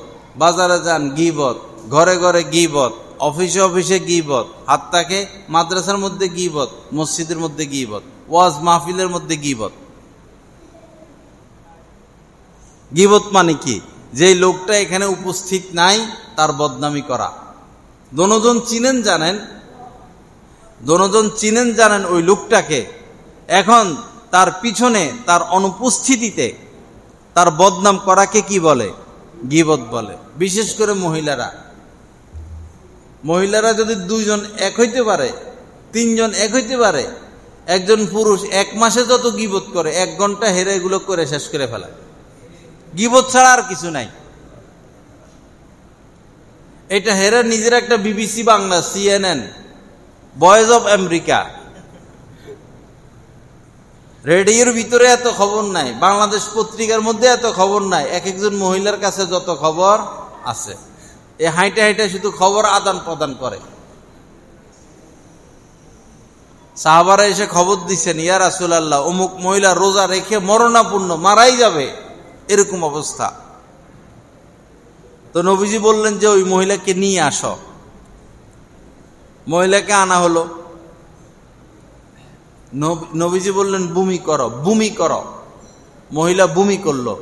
বাজারে যান গীবত, ঘরে ঘরে গীবত, অফিসে অফিসে গীবত, হাত্তাকে মাদ্রাসার মধ্যে গীবত, মসজিদের মধ্যে গীবত, ওয়াজ মাহফিলের মধ্যে গীবত। গীবত মানে কি? যে লোকটা এখানে উপস্থিত নাই তার বদনামি করা। দনোজন চিনেন জানেন ওই লোকটাকে, এখন তার পিছনে, তার অনুপস্থিতিতে তার বদনাম করাকে কি বলে? গীবত বলে। বিশেষ করে মহিলারা যদি 2 জন এক হইতে পারে, 3 জন এক হইতে পারে, একজন পুরুষ 1 মাসে যত গীবত করে 1 ঘন্টা হেরে এগুলো করে শেষ করে ফেলা। গীবত ছাড়া আর কিছু নাই। এটা হেরে নিজের একটা BBC Bangla, CNN, voice of America, রেডিওর ভিতরে এত খবর নাই, বাংলাদেশ পত্রিকার মধ্যে এত খবর নাই, এক একজন মহিলার কাছে যত খবর আছে। এ হাইটে হাইটে শুধু খবর আদান প্রদান করে। সাহাবারা এসে খবর দিচ্ছেন, ইয়া রাসূলুল্লাহ, অমুক মহিলা রোজা রেখে মরণাপন্ন, মারাই যাবে, এরকম অবস্থা। তো নবীজি বললেন যে ওই মহিলাকে নিয়ে আসো। মহিলাকে আনা হলো। নবীজি বললেন বমি করো। মহিলা বমি করলো।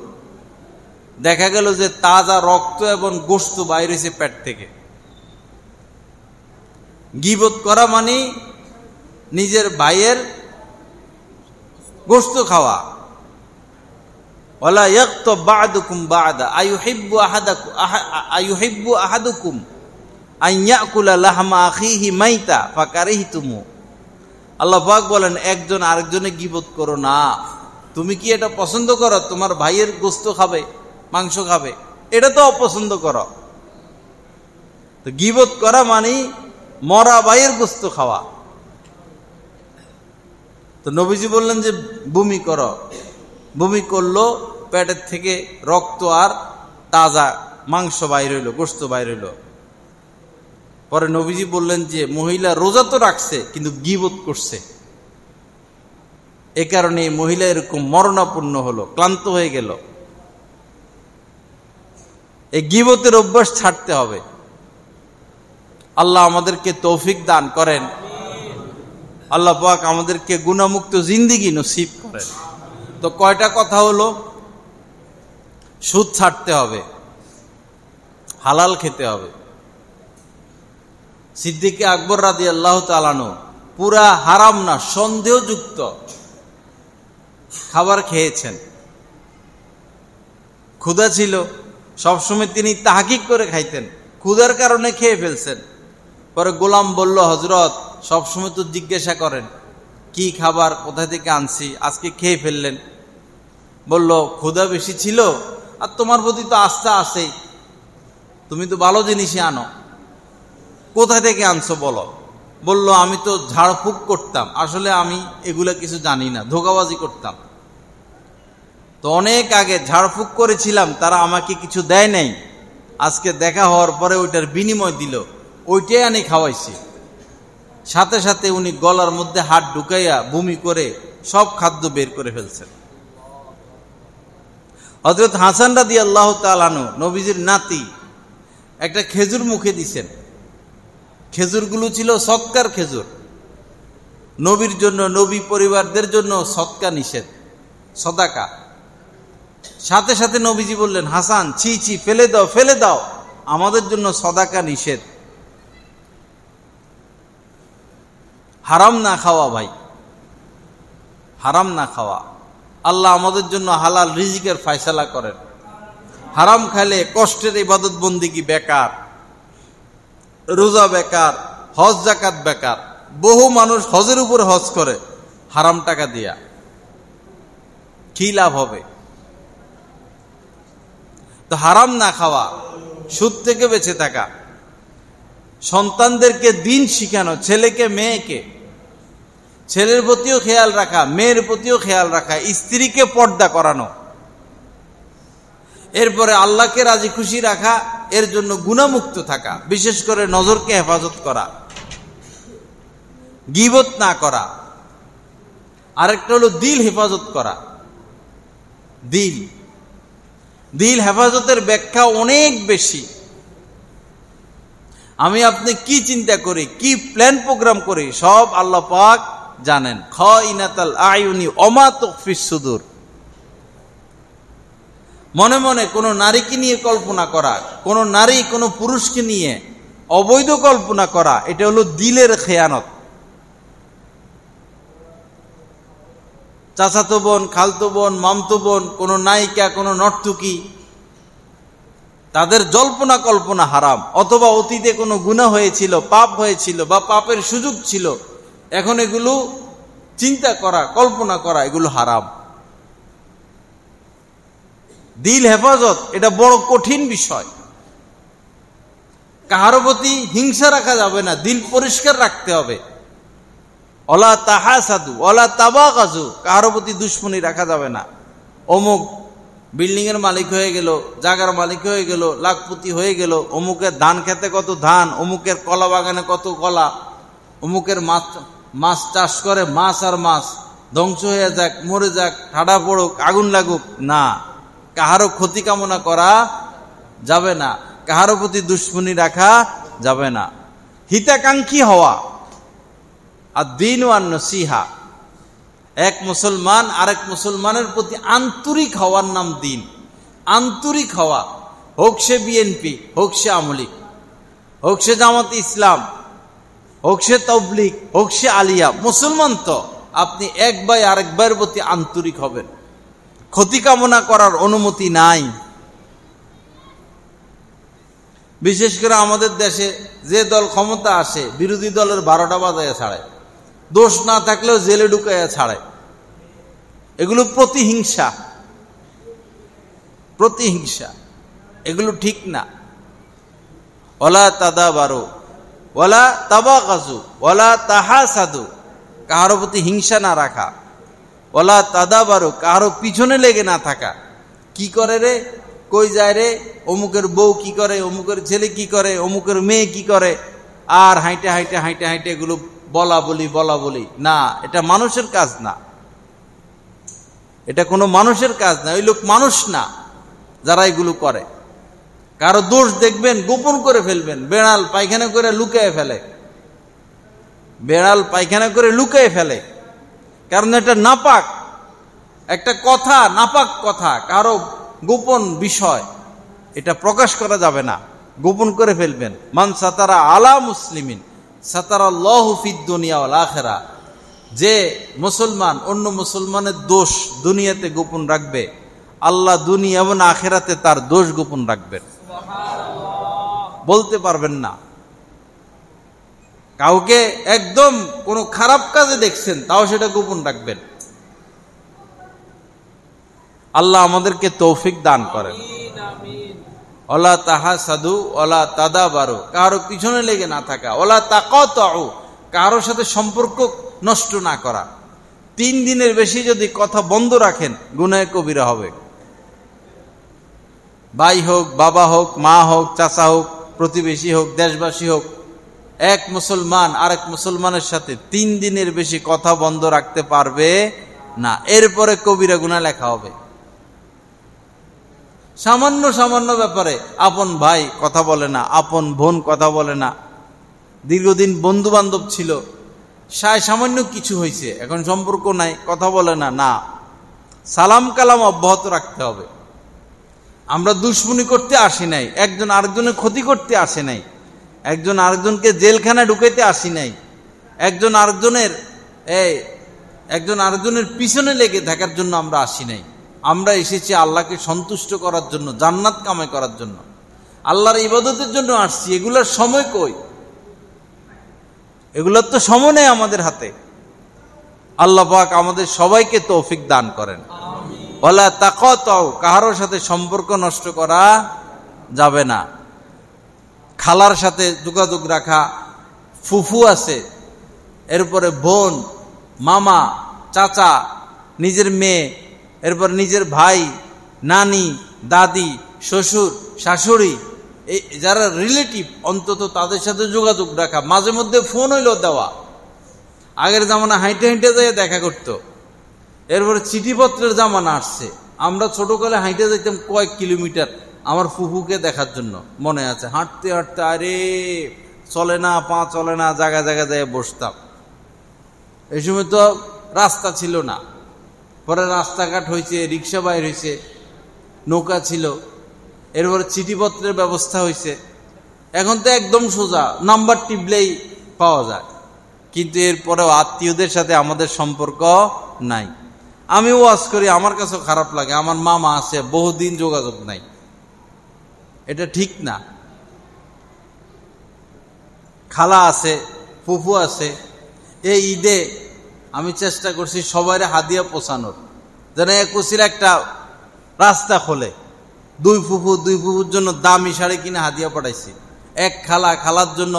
দেখা গেল যে তাজা রক্ত এবং গোশত বাইর হয়েছে পেট থেকে। গীবত করা মানে নিজের ভাইয়ের গোশত খাওয়া। ওয়ালা ইয়াগতাব বা'দুকুম বা'দা আইয়ুহিব্বু আহাদুকুম আন ইয়াকুলা লাহমা আখিহি মাইতা ফাকারিহতুমু। আল্লাহ পাক বলেন, একজন আরেকজনের গীবত করো না। তুমি কি এটা পছন্দ করো তোমার ভাইয়ের গোশত খাবে, মাংস খাবে? এটা তো অপছন্দ করো। তো গীবত করা মানে মরা ভাইয়ের গোশত খাওয়া। তো নবীজি বললেন যে বমি করো। বমি করলো, পেটের থেকে রক্ত আর তাজা মাংস বাইর হইল, গোশত বাইর হইল। পরে নবীজি বললেন যে মহিলা রোজা তো রাখছে কিন্তু গীবত করছে, এ কারণে মহিলা এরকম মরণাপন্ন হলো, ক্লান্ত হয়ে গেল। এই গীবতের অভ্যাস ছাড়তে হবে। আল্লাহ আমাদেরকে তৌফিক দান করেন। আল্লাহ পাক আমাদেরকে গুনাহমুক্ত জিন্দেগি নসিব করেন। তো কয়টা কথা হলো? সুদ ছাড়তে হবে, হালাল খেতে হবে। সিদ্দিকে আকবর রাদিয়াল্লাহু তাআলা আনহু পুরা হারাম না, সন্দেহযুক্ত খাবার খেয়েছেন। ক্ষুধা ছিল, সবসময় তিনি তাহকিক করে খাইতেন, ক্ষুধার কারণে খেয়ে ফেলছেন। পরে গোলাম বলল, হযরত সবসময় তো জিজ্ঞাসা করেন কি খাবার কোথা থেকে আনছি, আজকে খেয়ে ফেললেন। বলল ক্ষুধা বেশি ছিল, আর তোমার প্রতি তো আস্থা আছেই, তুমি তো ভালো জিনিসই আনো, কোথা থেকে আনছো বলো। বলল আমি তো ঝাড়ফুঁক করতাম, আসলে আমি এগুলা কিছু জানি না, ধোঁকাবাজি করতাম। তো অনেক আগে ঝাড়ফুঁক করেছিলাম, তারা আমাকে কিছু দেয় নাই, আজকে দেখা হওয়ার পরে ওইটার বিনিময় দিল, ওইটাই আনি খাওয়াইছি। সাথে সাথে উনি গলার মধ্যে হাত ঢুকাইয়া বমি করে সব খাদ্য বের করে ফেলছেন। হযরত হাসান রাদিয়াল্লাহু তাআলা আনহু, নবীজির নাতি, একটা খেজুর মুখে দিছেন। খেজুরগুলো ছিল সদকার খেজুর। নবীর জন্য, নবী পরিবারদের জন্য সদকা নিষেধ, সদাকা। সাথে সাথে নবীজি বললেন, হাসান ছি ছি, ফেলে দাও ফেলে দাও, আমাদের জন্য সদাকা নিষেধ। হারাম না খাওয়া ভাই, হারাম না খাওয়া। আল্লাহ আমাদের জন্য হালাল রিজিকের ফয়সালা করেন। হারাম খাইলে কষ্টের ইবাদত বন্দেগী বেকার, রোজা বেকার, হজ যাকাত বেকার। বহু মানুষ হজের উপর হজ করে হারাম টাকা দিয়া, কি লাভ হবে? তো হারাম না খাওয়া, সুদ থেকে বেঁচে থাকা, সন্তানদেরকে দিন শিখানো, ছেলেকে মেয়েকে, ছেলের প্রতিও খেয়াল রাখা, মেয়ের প্রতিও খেয়াল রাখা, স্ত্রীকে পর্দা করানো, এরপরে আল্লাহকে রাজি খুশি রাখা, এর জন্য গুনাহমুক্ত থাকা, বিশেষ করে নজরকে হেফাজত করা, গীবত না করা। আরেকটা হলো দিল হেফাজত করা। দিল দিল হেফাজতের ব্যাখ্যা অনেক বেশি। আমি আপনি কি চিন্তা করি, কি প্ল্যান প্রোগ্রাম করি, সব আল্লাহ পাক জানেন। খাইনাতাল আয়ুনি ওমা তুখফিস সুদূর। মনে মনে কোন নারীকে নিয়ে কল্পনা করা, কোন নারী কোন পুরুষকে নিয়ে অবৈধ কল্পনা করা, এটা হলো দিলের খেয়ানত। চাচাতো বোন, খালতো বোন, মামতো বোন, কোন নায়িকা, কোন নর্তকী, তাদের জল্পনা কল্পনা হারাম। অথবা অতীতে কোনো গুনাহ হয়েছিল, পাপ হয়েছিল, বা পাপের সুযোগ ছিল, এখন এগুলো চিন্তা করা, কল্পনা করা, এগুলো হারাম। দিল হেফাজত এটা বড় কঠিন বিষয়। কাহার প্রতি হিংসা রাখা যাবে না, দিল পরিষ্কার রাখতে হবে। ওয়ালা তাহাসাদু ওয়ালা তাবাগাজু, কাহার প্রতি দুশমনি রাখা যাবে না। অমুক বিল্ডিং এর মালিক হয়ে গেল, জায়গার মালিক হয়ে গেল, লাখপতি হয়ে গেল, অমুকের ধান খেতে কত ধান, অমুকের কলা বাগানে কত কলা, অমুকের মাছ চাষ করে, মাছ আর মাছ ধ্বংস হয়ে যাক, মরে যাক, ঠাডা পড়ুক, আগুন লাগুক, না, কাহারও ক্ষতি কামনা করা যাবে না, কাহারও প্রতি দুশমনি রাখা যাবে না। হিতাকাঙ্ক্ষী হওয়া, আর দিন ওয়ান নসিহা, এক মুসলমান আরেক মুসলমানের প্রতি আন্তরিক হওয়ার নাম দিন। আন্তরিক হওয়া, হোক সে বিএনপি, হোক সে আওয়ামী লীগ, হোক সে জামাতে ইসলাম, হোক সে তাবলীগ, হোক সে আলিয়া, মুসলমান তো আপনি এক ভাই আরেক ভাইয়ের প্রতি আন্তরিক হবেন। ক্ষতি কামনা করার অনুমতি নাই। বিশেষ করে আমাদের দেশে যে দল ক্ষমতা আসে, বিরোধী দলের 12টা বাজায় ছাড়ে, দোষ না থাকলেও জেলে ঢুকাইয়া ছাড়ে। এগুলো প্রতিহিংসা, প্রতিহিংসা, এগুলো ঠিক না। ওয়ালা তাদাবারু ওয়ালা তাবাগাজু ওয়ালা তাহাসাদু, কাহারও প্রতি হিংসা না রাখা। ওয়ালা তাদাবারু, কাহারও পিছনে লেগে না থাকা। কি করে রে, কই যায় রে, অমুকের বউ কি করে, অমুকের ছেলে কি করে, অমুকের মেয়ে কি করে, আর হাইটে হাইটে হাইটে হাইটে এগুলো বলা বলি না, এটা মানুষের কাজ না, এটা কোনো মানুষের কাজ না। ওই লোক মানুষ না যারা এগুলো করে। কারো দোষ দেখবেন গোপন করে ফেলবেন। বেড়াল পায়খানা করে লুকিয়ে ফেলে, বেড়াল পায়খানা করে লুকিয়ে ফেলে, কারণ এটা নাপাক একটা কথা, নাপাক কথা, কারো গোপন বিষয়, এটা প্রকাশ করা যাবে না, গোপন করে ফেলবেন। মান সাতারা আলা মুসলিমিন সাতারাল্লাহু ফিদ দুনিয়া ওয়াল আখিরা, যে মুসলমান অন্য মুসলমানের দোষ দুনিয়াতে গোপন রাখবে, আল্লাহ দুনিয়া এবং আখিরাতে তার দোষ গোপন রাখবেন, বলতে পারবেন না। কাউকে একদম কোনো খারাপ কাজে দেখছেন, তাও সেটা গোপন রাখবেন। আল্লাহ আমাদেরকে তৌফিক দান করেন। ওলা তাহাসাদু ওলা তাদাবারু, কারো পিছনে লেগে না থাকা। ওলা তাকাতাউ, কারো সাথে সম্পর্ক নষ্ট না করা। 3 দিনের বেশি যদি কথা বন্ধ রাখেন, গুনাহে কবিরা হবে। ভাই হোক, বাবা হোক, মা হোক, চাচা হোক, প্রতিবেশী হোক, দেশবাসী হোক, এক মুসলমান আরেক মুসলমানের সাথে 3 দিনের বেশি কথা বন্ধ রাখতে পারবে না, এরপরে কবিরা গুনাহ লেখা হবে। সামান্য সামান্য ব্যাপারে আপন ভাই কথা বলে না, আপন বোন কথা বলে না, দীর্ঘদিন বন্ধু বান্ধব ছিল, সামান্য কিছু হয়েছে, এখন সম্পর্ক নাই, কথা বলে না, না, সালাম কালাম অব্যাহত রাখতে হবে। আমরা দুশ্মনী করতে আসি নাই, একজন আরেকজনের ক্ষতি করতে আসে নাই, একজন আরেকজনকে জেলখানায় ঢুকাইতে আসি নাই, একজন আরেকজনের পিছনে লেগে থাকার জন্য আমরা আসি নাই। আমরা এসেছি আল্লাহকে সন্তুষ্ট করার জন্য, জান্নাত কামাই করার জন্য, আল্লাহর ইবাদতের জন্য আসছি। এগুলোর সময় কই? এগুলোর তো সময় নেই আমাদের হাতে। আল্লাহ পাক আমাদের সবাইকে তৌফিক দান করেন। ওয়ালা তাকাতাউ, কারোর সাথে সম্পর্ক নষ্ট করা যাবে না। খালার সাথে যোগাযোগ রাখা, ফুফু আছে, এরপরে বোন, মামা, চাচা, নিজের মেয়ে, এরপর নিজের ভাই, নানি, দাদি, শ্বশুর, শাশুড়ি, এই যারা রিলেটিভ, অন্তত তাদের সাথে যোগাযোগ রাখা, মাঝে মধ্যে ফোন হইলো দেওয়া। আগের জামানা হাইটে হাইটে যেয়ে দেখা করতো, এরপরে চিঠিপত্রের জামানা আসছে। আমরা ছোটকালে হাইটে যেতাম কয়েক কিলোমিটার আমার ফুফুকে দেখার জন্য, মনে আছে। হাঁটতে হাঁটতে আরে চলে না, পা চলে না, জায়গায় জায়গায় যেয়ে বসতাম। এই সময় তো রাস্তা ছিল না, পরে রাস্তাঘাট হয়েছে, রিক্সা বাইর হয়েছে, নৌকা ছিল, এরপরে চিঠিপত্রের ব্যবস্থা হয়েছে। এখন তো একদম সোজা, নাম্বার টিপলেই পাওয়া যায়। কিন্তু এরপরেও আত্মীয়দের সাথে আমাদের সম্পর্ক নাই। আমি ওয়াজ করি, আমার কাছেও খারাপ লাগে, আমার মামা আছে, বহুদিন যোগাযোগ নাই, এটা ঠিক না। খালা আছে, ফুফু আছে। এই ঈদে আমি চেষ্টা করছি সবাই হাদিয়া পৌঁছানোর, যেন 21 একটা রাস্তা খোলে। 2 ফুফুর জন্য দামি শাড়ি কিনে হাদিয়া পাঠাইছি, এক খালার জন্য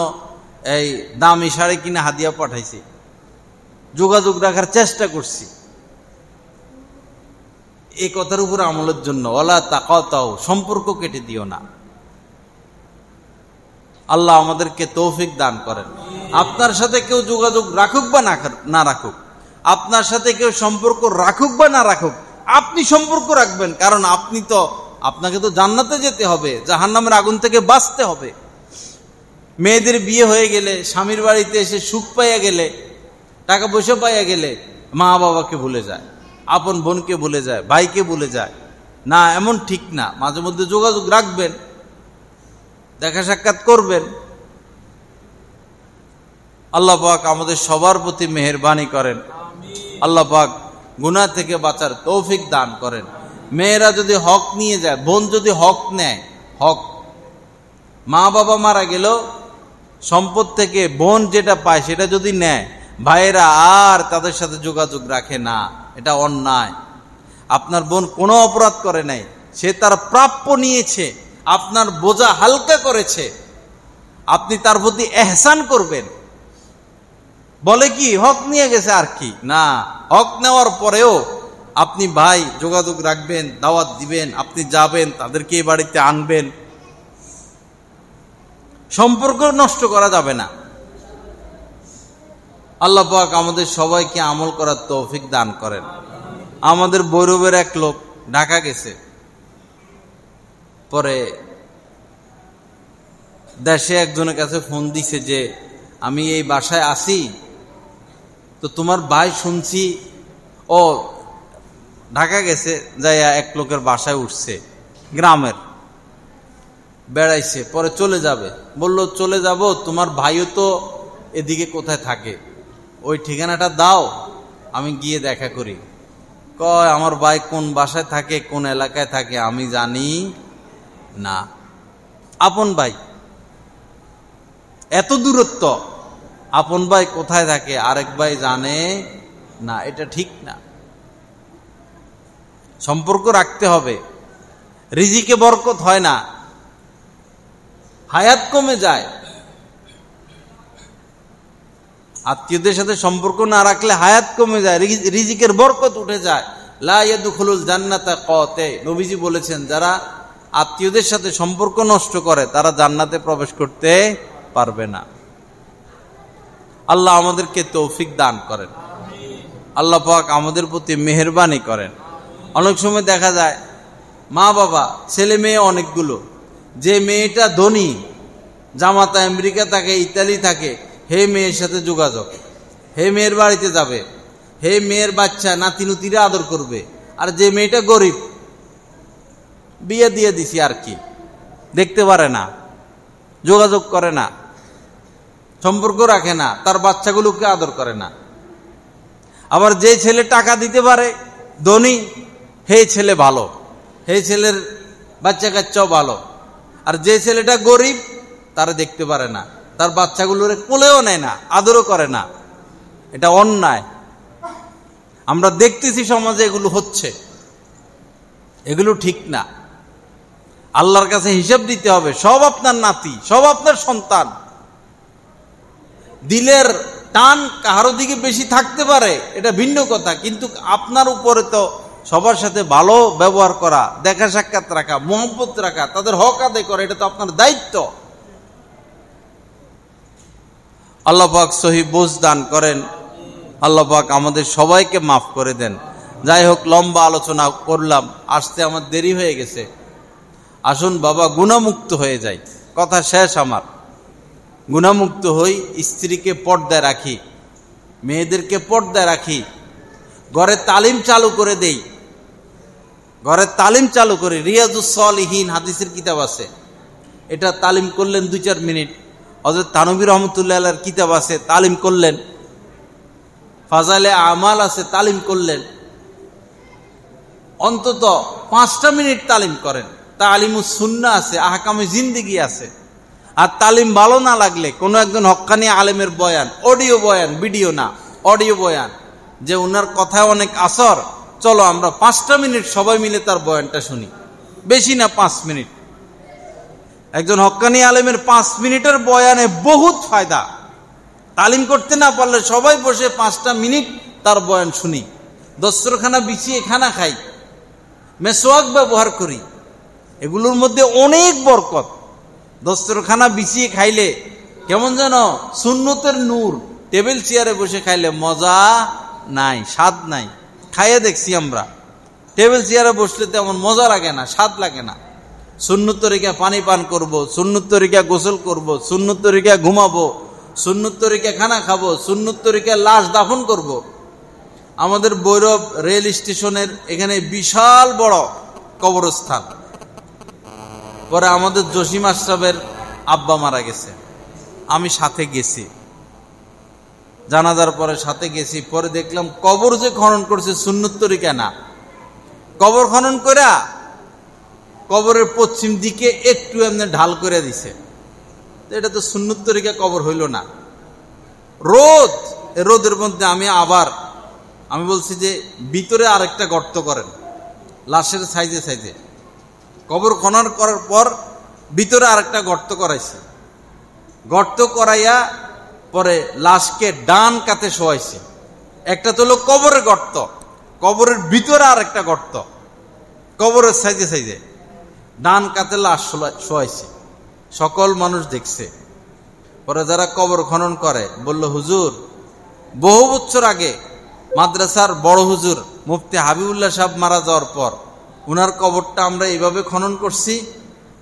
এই দামি শাড়ি কিনে হাদিয়া পাঠাইছি। যোগাযোগ রাখার চেষ্টা করছি এই কথার উপর আমলের জন্য। ওয়ালা তাকাতাউ, সম্পর্ক কেটে দিও না। আল্লাহ আমাদেরকে তৌফিক দান করেন। আপনার সাথে কেউ যোগাযোগ রাখুক বা না রাখুক, আপনার সাথে কেউ সম্পর্ক রাখুক বা না রাখুক, আপনি সম্পর্ক রাখবেন, কারণ আপনাকে তো জান্নাতে যেতে হবে, জাহান্নামের আগুন থেকে বাঁচতে হবে। মেয়েদের বিয়ে হয়ে গেলে, স্বামীর বাড়িতে এসে সুখ পাইয়া গেলে, টাকা পয়সা পাইয়া গেলে মা বাবাকে ভুলে যায়, আপন বোনকে ভুলে যায়, ভাইকে ভুলে যায়। না, এমন ঠিক না। মাঝে মধ্যে যোগাযোগ রাখবেন, দেখা সাক্ষাৎ করবেন। আল্লাহ পাক আমাদের সবার প্রতি মেহেরবানি করেন। আল্লাহ পাক গুনাহ থেকে বাঁচার তৌফিক দান করেন। মেয়েরা যদি হক নিয়ে যায়, বোন যদি হক নেয়, হক, মা বাবা মারা গেল, সম্পদ থেকে বোন যেটা পায় সেটা যদি নেয়, ভাইয়েরা আর তাদের সাথে যোগাযোগ রাখে না, এটা অন্যায়। আপনার বোন কোনো অপরাধ করে নাই, সে তার প্রাপ্য নিয়েছে, আপনার বোঝা হালকা করেছে, আপনি তার প্রতি এহসান করবেন। বলে কি হক নিয়ে গেছে আর কি না, হক নেওয়ার পরেও আপনি ভাই যোগাযোগ রাখবেন, দাওয়াত দিবেন, আপনি যাবেন, তাদেরকে এই বাড়িতে আনবেন। সম্পর্ক নষ্ট করা যাবে না। আল্লাহ পাক আমাদের সবাইকে আমল করার তৌফিক দান করেন। আমাদের বৈরবের এক লোক ঢাকা গেছে, পরে দেশে একজনের কাছে ফোন দিছে যে আমি এই বাসায় আসি, তো তোমার ভাই শুনছি ও ঢাকা গেছে, যাইয়া এক লোকের বাসায় উঠছে, গ্রামের, বেড়াইছে, পরে চলে যাবে। বলল চলে যাব, তোমার ভাইও তো এদিকে কোথায় থাকে, ওই ঠিকানাটা দাও, আমি গিয়ে দেখা করি। কয় আমার ভাই কোন বাসায় থাকে, কোন এলাকায় থাকে আমি জানি না। আপন ভাই, এত দূরত্ব, আপন ভাই কোথায় থাকে আরেক ভাই জানে না, এটা ঠিক না। সম্পর্ক রাখতে হবে। রিজিকে বরকত হয় না, হায়াত কমে যায়। আত্মীয়দের সাথে সম্পর্ক না রাখলে হায়াত কমে যায়, রিজিকের বরকত উঠে যায়। লা ইয়াদখুলুল জান্নাতা কাতে, নবীজি বলেছেন যারা আত্মীয়দের সাথে সম্পর্ক নষ্ট করে তারা জান্নাতে প্রবেশ করতে পারবে না। আল্লাহ আমাদেরকে তৌফিক দান করেন, আল্লাহ পাক আমাদের প্রতি মেহেরবানি করেন। অনেক সময় দেখা যায় মা বাবা ছেলে মেয়ে অনেকগুলো, যে মেয়েটা ধনী, জামাতা আমেরিকা থাকে, ইতালি থাকে, হে মেয়ের সাথে যোগাযোগ, হে মেয়ের বাড়িতে যাবে, হে মেয়ের বাচ্চা নাতিনুতিরা আদর করবে। আর যে মেয়েটা গরিব, বিয়ে দিয়ে দিছি আর কি, দেখতে পারে না, যোগাযোগ করে না, সম্পর্ক রাখে না, তার বাচ্চাগুলোকে আদর করে না। আবার যে ছেলে টাকা দিতে পারে, ধনী, হে ছেলে ভালো, হে ছেলের বাচ্চা কাচ্চাও ভালো। আর যে ছেলেটা গরিব তারা দেখতে পারে না, তার বাচ্চাগুলোর কোলেও নেয় না, আদরও করে না। এটা অন্যায়। আমরা দেখতেছি সমাজে এগুলো হচ্ছে, এগুলো ঠিক না। আল্লাহর কাছে হিসাব দিতে হবে। সব আপনার নাতি, সব আপনার সন্তান। দিলের টান কারো দিকে বেশি থাকতে পারে, এটা ভিন্ন কথা, কিন্তু আপনার উপরে তো সবার সাথে ভালো ব্যবহার করা, দেখা সাক্ষাৎ রাখা, মোহব্বত রাখা, তাদের হক আদায় করা, এটা তো আপনার দায়িত্ব। আল্লাহ পাক সহিহ বুঝ দান করেন, আল্লাহ পাক আমাদের সবাইকে মাফ করে দেন। যাই হোক, লম্বা আলোচনা করলাম, আসতে আমার দেরি হয়ে গেছে। আসুন বাবা গুনাহমুক্ত হয়ে যাই, কথা শেষ আমার। গুনাহমুক্ত হই, স্ত্রীকে পর্দায় রাখি, মেয়েদেরকে পর্দায় রাখি, ঘরে তালিম চালু করে দেই, ঘরে তালিম চালু করি। রিয়াজুস সালিহিন হাদিসের কিতাব আছে, এটা তালিম করলেন 2-4 মিনিট। হযরত থানভী রহমাতুল্লাহ আলাইহির কিতাব আছে, তালিম করলেন। ফাজাইলে আমাল আছে, তালিম করলেন। অন্তত 5টা মিনিট তালিম করেন। তালিমুস সুন্নাহ আছে, আহকামে জিন্দেগি আছে। আর তালিম ভালো না লাগলে কোনো একজন হক্কানি আলেমের বয়ান, অডিও বয়ান, ভিডিও না, অডিও বয়ান, যে ওনার কথায় অনেক আসর, চলো আমরা 5টা মিনিট সবাই মিলে তার বয়ানটা শুনি, বেশি না 5 মিনিট। একজন হক্কানি আলেমের 5 মিনিটের বয়ানে বহুত ফায়দা। তালিম করতে না পারলে সবাই বসে 5টা মিনিট তার বয়ান শুনি, দস্তরখানা বিছিয়ে খানা খাই, মেসওয়াক ব্যবহার করি, এগুলোর মধ্যে অনেক বরকত। দস্তরখানা বিছিয়ে খাইলে কেমন যেন সুন্নতের নূর, টেবিল চেয়ারে বসে খাইলে মজা নাই, স্বাদ নাই। খাইয়ে দেখছি আমরা, টেবিল চেয়ারে বসলে তেমন মজা লাগে না, স্বাদ লাগে না। সুন্নত তরিকা পানি পান করব, সুন্নত তরিকা গোসল করব, সুন্নত তরিকা ঘুমাবো, সুন্নত তরিকা খানা খাবো, সুন্নত তরিকা লাশ দাফন করব। আমাদের ভৈরব রেল স্টেশনের এখানে বিশাল বড় কবরস্থান। পরে আমাদের জসিম আশরাফের আব্বা মারা গেছে, আমি সাথে গেছি, জানাজার পরে সাথে গেছি। পরে দেখলাম কবর যে খনন করছে সুন্নত তরিকা না, কবর খনন করে কবরের পশ্চিম দিকে একটু এমনি ঢাল করে দিছে। এটা তো সুন্নত তরিকা কবর হইল না। রোদের মধ্যে আমি বলছি যে ভিতরে আরেকটা গর্ত করেন, লাশের সাইজে সাইজে। কবর খনন করার পর ভিতরে আরেকটা গর্ত করাইছে, গর্ত করাইয়া পরে লাশকে ডান কাতে শোয়াইছে। একটা তো হলো কবরের গর্ত, কবরের ভিতরে আরেকটা গর্ত, কবরের সাইজে সাইজে ডান কাতে লাশ শোয়াইছে। সকল মানুষ দেখছে। পরে যারা কবর খনন করে বলল, হুজুর, বহু বছর আগে মাদ্রাসার বড় হুজুর মুফতি হাবিবুল্লাহ সাহেব মারা যাওয়ার পর উনার কবরটা আমরা এইভাবে খনন করছি,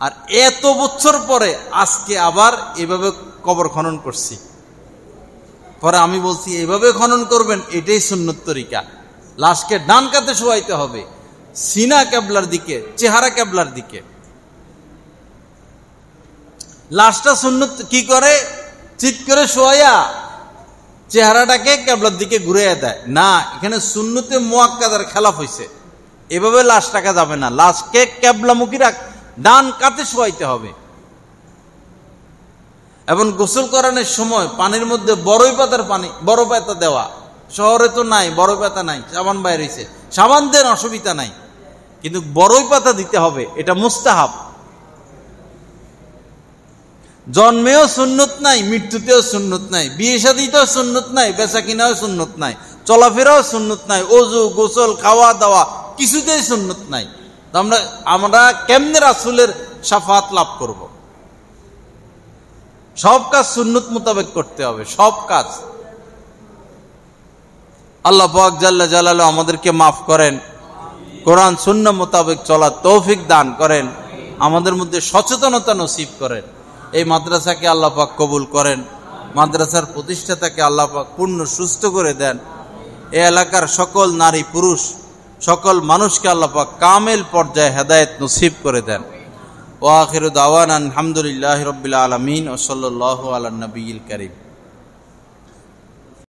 আর এত বছর পরে আজকে আবার এভাবে কবর খনন করছি। পরে আমি বলছি, এভাবে খনন করবেন, এটাই সুন্নত তরিকা। লাশকে ডান কাতে শোয়াইতে হবে, সিনা কেবলার দিকে, চেহারা কেবলার দিকে। লাশটা সুন্নত কি করে, চিৎ করে শোয়াইয়া চেহারাটাকে কেবলার দিকে ঘুরাইয়া দেয় না। এখানে সুন্নতে মুআক্কাদার খেলাফ হয়েছে। এভাবে লাশ রাখা যাবে না, লাশকে কেবলামুখী ডান কাতে শোয়াইতে হবে। এবং গোসল করানোর সময় পানির মধ্যে বড়ই পাতার পানি, বড় পাতা দেওয়া। শহরে তো নাই, বড় পাতা নাই, সাবান বাইর হইছে, সাবান দেন, অসুবিধা নাই, কিন্তু বড়ই পাতা দিতে হবে, এটা মুস্তাহাব। জন্মেও সুন্নত নাই, মৃত্যুতেও সুন্নত নাই, বিয়ে শাদীতেও সুন্নত নাই, বেচা কিনাও সুন্নত নাই, চলাফেরাও সুন্নত নাই, ওযু গোসল খাওয়া দাওয়া কিছুতেই সুন্নত নাই। আমরা কেমনে রাসূলের শাফাত লাভ করব? সব কাজ সুন্নত মোতাবেক করতে হবে, সব কাজ। আল্লাহ পাক জাল্লা জালালু আমাদেরকে মাফ করেন, কোরআন সুন্নাহ মোতাবেক চলার তৌফিক দান করেন, আমাদের মধ্যে সচেতনতা নসিব করেন। এই মাদ্রাসাকে আল্লাহ পাক কবুল করেন, মাদ্রাসার প্রতিষ্ঠাতাকে আল্লাহ পাক পূর্ণ সুস্থ করে দেন। এই এলাকার সকল নারী পুরুষ সকল মানুষকে আল্লাহ পাক কামেল পর্যায়ে হেদায়েত নসিব করে দেন। ওয়া আখিরু দাওয়ানা আলহামদুলিল্লাহি রাব্বিল আলামিন ওয়া সাল্লাল্লাহু আলা নবিয়িল কারীম।